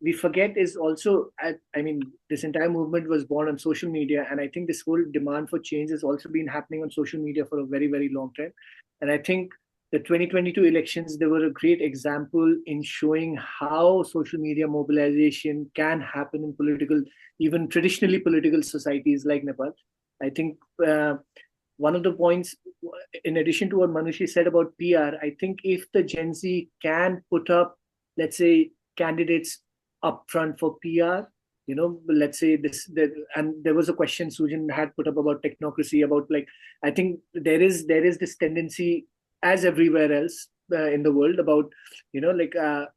we forget is also, I mean, this entire movement was born on social media, and I think this whole demand for change has also been happening on social media for a very, very long time. And I think the 2022 elections, they were a great example in showing how social media mobilization can happen in political, even traditionally political societies like Nepal. I think one of the points, in addition to what Manushi said about PR, I think if the Gen Z can put up, let's say, candidates up front for PR, let's say and there was a question Sujan had put up about technocracy, about like, I think there is this tendency, as everywhere else in the world, about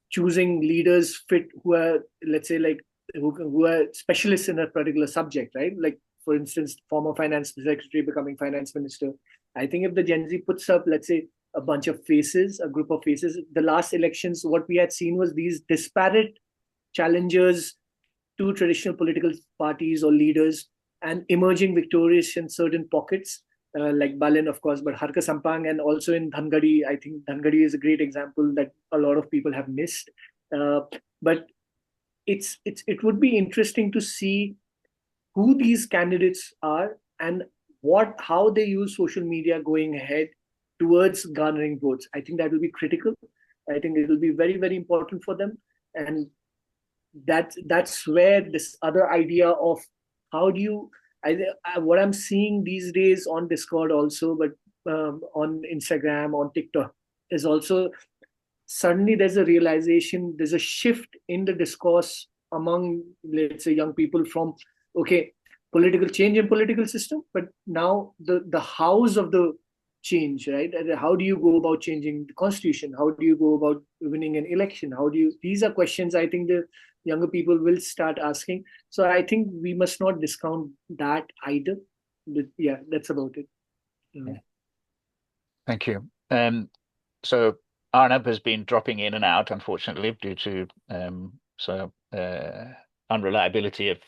choosing leaders fit who are, let's say, like who are specialists in a particular subject, right? Like, for instance, former finance secretary becoming finance minister. I think if the Gen Z puts up, let's say, a bunch of faces, a group of faces, the last elections, what we had seen was these disparate challengers to traditional political parties or leaders, and emerging victorious in certain pockets, like Balin, of course, but Harka Sampang, and also in Dhangadi. I think Dhangadi is a great example that a lot of people have missed. But it would be interesting to see who these candidates are and how they use social media going ahead towards garnering votes. I think that will be critical. I think it will be very, very important for them. And that's where this other idea of how do you, what I'm seeing these days on Discord also, but on Instagram, on TikTok, is also suddenly there's a realization, there's a shift in the discourse among, let's say, young people from, okay, political change in political system, but now the hows of the change, right? How do you go about changing the constitution? How do you go about winning an election? These are questions I think the younger people will start asking. So I think we must not discount that either. But yeah, that's about it. Thank you. So Arnab has been dropping in and out, unfortunately, due to unreliability of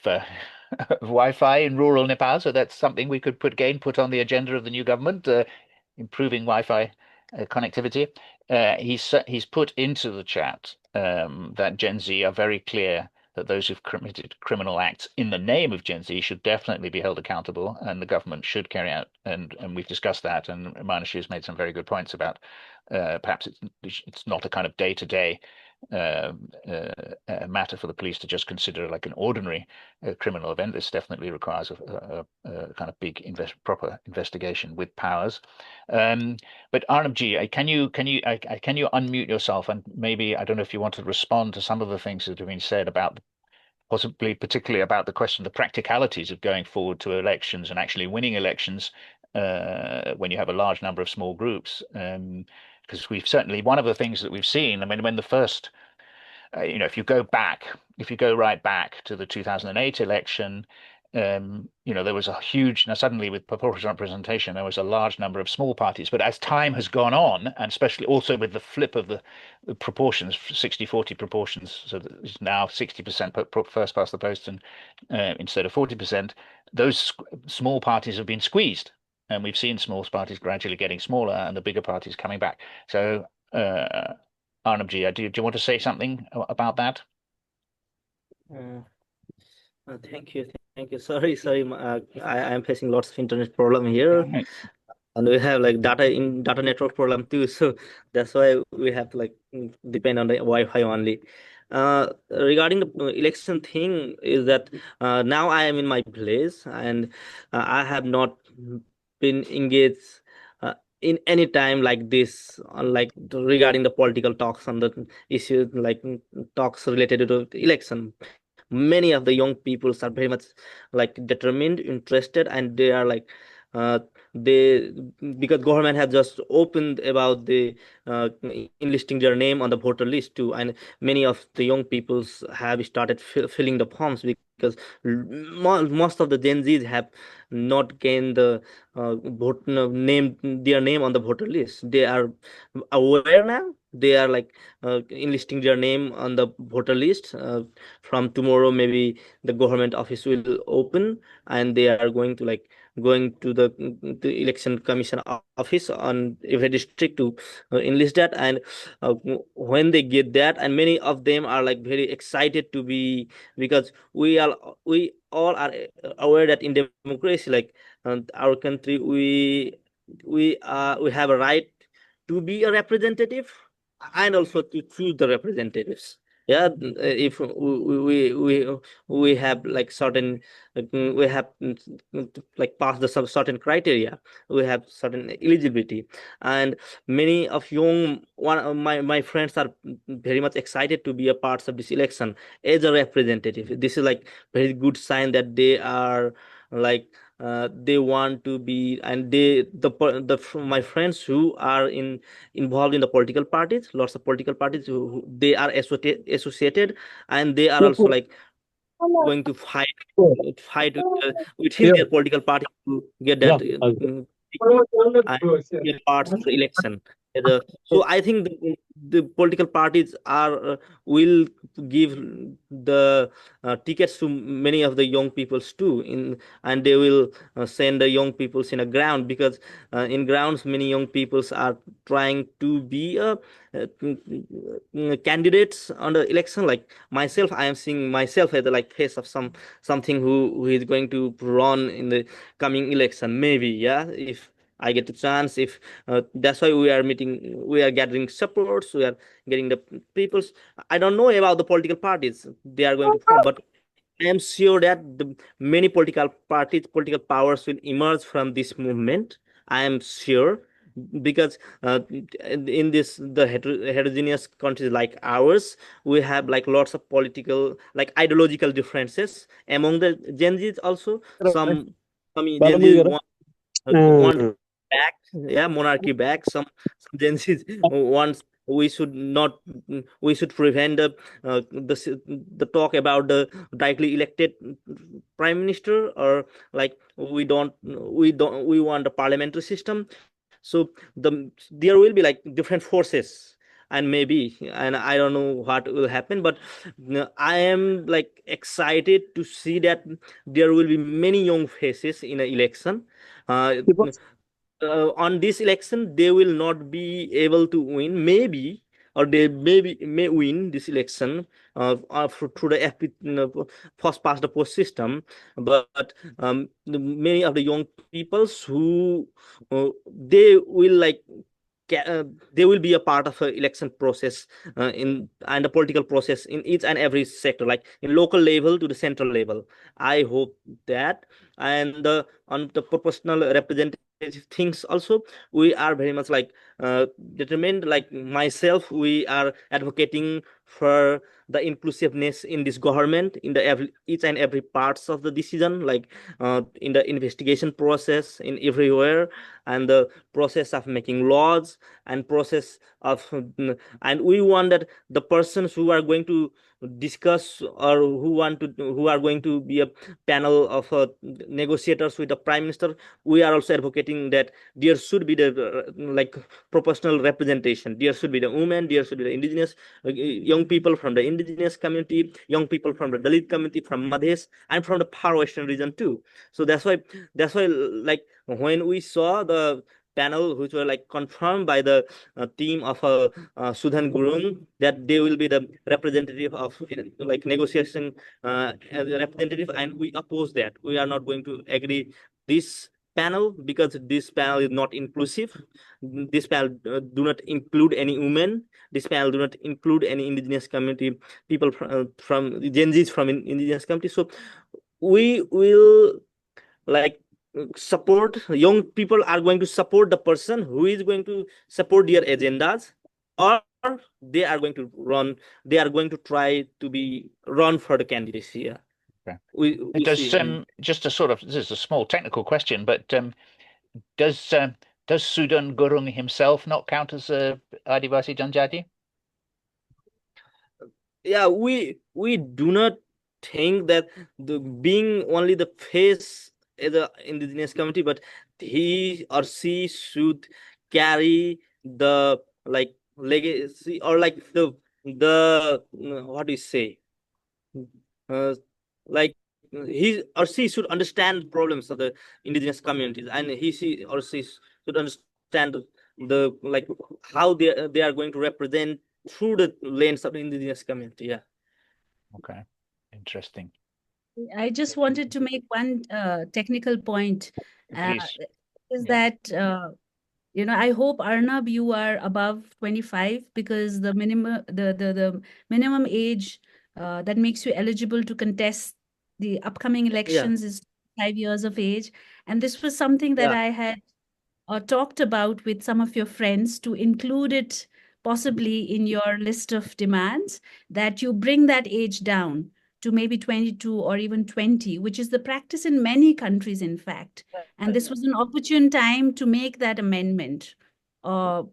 of Wi-Fi in rural Nepal. So that's something we could put on the agenda of the new government, improving Wi-Fi connectivity. He's put into the chat that Gen Z are very clear that those who've committed criminal acts in the name of Gen Z should definitely be held accountable, and the government should carry out. And we've discussed that, and Manushi has made some very good points about perhaps it's not a kind of day-to-day matter for the police to just consider like an ordinary criminal event. This definitely requires a kind of big proper investigation with powers. But Arnab ji, can you unmute yourself, and maybe, I don't know if you want to respond to some of the things that have been said about, possibly particularly about the question, the practicalities of going forward to elections and actually winning elections when you have a large number of small groups. Because we've certainly, one of the things that we've seen, I mean, when the first, if you go right back to the 2008 election, there was a huge, now suddenly with proportional representation, there was a large number of small parties. But as time has gone on, and especially also with the flip of the proportions, 60-40 proportions, so that it's now 60% first past the post, and instead of 40%, those small parties have been squeezed. And we've seen small parties gradually getting smaller and the bigger parties coming back. So, Arnab ji, do you want to say something about that? Thank you. Sorry. I am facing lots of internet problem here, and we have like data network problem too. So that's why we have to like depend on the Wi-Fi only. Regarding the election thing, is that now I am in my place, and I have not been engaged in any time like this, like regarding the political talks on the issue, like talks related to the election. Many of the young people are very much like determined, interested, and they are like they, because government has just opened about the enlisting their name on the voter list too, and many of the young peoples have started filling the forms, because most of the Gen Zs have not gained the vote name their name on the voter list. They are aware now. They are like enlisting their name on the voter list. From tomorrow, maybe the government office will open, and they are going to like going to the election commission office on every district to enlist that. And uh, when they get that, and many of them are like very excited to be, because we all are aware that in democracy, like our country, we have a right to be a representative and also to choose the representatives. Yeah, if we have like certain, we have like pass the some certain criteria, we have certain eligibility. And many of one of my friends are very much excited to be a part of this election as a representative. This is like very good sign that they are like they want to be, and my friends who are involved in the political parties, lots of political parties, they are associated, and they are also like going to fight within their political party to get that and get parts of the election. So I think the political parties are will give the tickets to many of the young peoples too, and they will send the young peoples in a ground, because in grounds many young peoples are trying to be candidates on the election. Like myself, I am seeing myself as the like face of something who is going to run in the coming election, maybe. Yeah, if I get the chance. If that's why we are gathering supports, we are getting the peoples. I don't know about the political parties they are going to form, but I am sure that the many political parties, political powers will emerge from this movement. I am sure, because in this the heterogeneous countries like ours, we have like lots of political, like ideological differences among the Gen Zs also. Some Gen Zs want back, yeah, monarchy back. Some Gen Zs wants we should not, we should prevent the talk about the directly elected prime minister, or like we want a parliamentary system. So there will be like different forces, and maybe, and I don't know what will happen, but I am like excited to see that there will be many young faces in an election. uh, on this election they will not be able to win, maybe, or they may win this election through the first past the post system. But many of the young peoples who they will like they will be a part of the election process in and the political process in each and every sector, like in local level to the central level. I hope that. And on the proportional representative things also, we are very much like determined. Like myself, we are advocating for the inclusiveness in this government, in the each and every parts of the decision, like in the investigation process, in everywhere, and the process of making laws, and process of and we want that the persons who are going to discuss, or who are going to be a panel of negotiators with the prime minister, we are also advocating that there should be the like proportional representation. There should be the women, there should be the indigenous young people from the indigenous community, young people from the Dalit community, from Madhes, and from the far western region too. So that's why like when we saw the panel which were like confirmed by the team of Sudhan Gurung, that they will be the representative of like negotiation as a representative, and we oppose that. We are not going to agree this panel, because this panel is not inclusive. This panel do not include any women. This panel do not include any indigenous community people from Gen Zs from indigenous community. So we will like support, young people are going to support the person who is going to support their agendas, or they are going to run, they are going to try to be run for the candidacy. Yeah. Okay. We Does see. just a sort of, this is a small technical question, but does does Sudan Gurung himself not count as a Adivasi Janjati? Yeah, we do not think that the being only the face as the indigenous community, but he or she should carry the like legacy, or like the what do you say, uh, like he or she should understand the problems of the indigenous communities, and she or she should understand the like how they are going to represent through the lens of the indigenous community. Yeah. Okay, interesting. I just wanted to make one technical point. Please. Is Yeah. that I hope Arnab, you are above 25 because the minimum age that makes you eligible to contest the upcoming Yeah. elections is 5 years of age. And this was something that Yeah. I had talked about with some of your friends to include it possibly in your list of demands, that you bring that age down to maybe 22 or even 20, which is the practice in many countries, in fact. And this was an opportune time to make that amendment. Uh,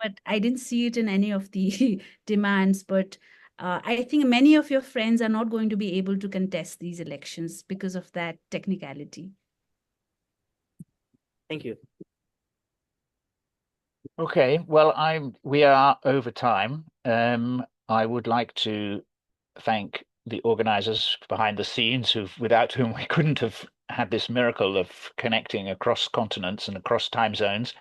but I didn't see it in any of the demands. But I think many of your friends are not going to be able to contest these elections because of that technicality. Thank you. Okay, well, we are over time. I would like to thank the organizers behind the scenes without whom we couldn't have had this miracle of connecting across continents and across time zones.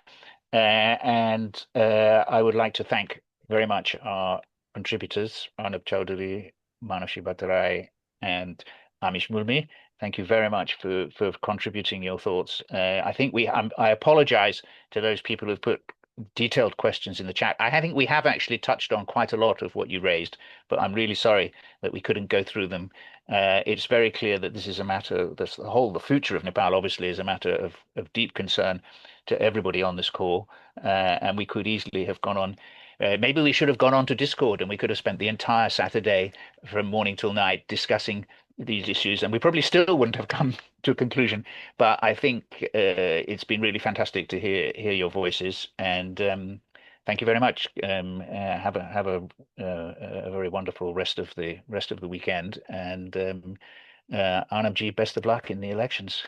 And I would like to thank very much our contributors, Arnab Chaudhari, Manushi Bhattarai, and Amish Mulmi. Thank you very much for contributing your thoughts. I think I apologize to those people who've put detailed questions in the chat. I think we have actually touched on quite a lot of what you raised, but I'm really sorry that we couldn't go through them. It's very clear that this is a matter, the future of Nepal obviously is a matter of deep concern to everybody on this call. And we could easily have gone on. Maybe we should have gone on to Discord and we could have spent the entire Saturday from morning till night discussing these issues, and we probably still wouldn't have come to a conclusion. But I think it's been really fantastic to hear your voices, and thank you very much. Have a very wonderful rest of the weekend, and Arnab ji, best of luck in the elections.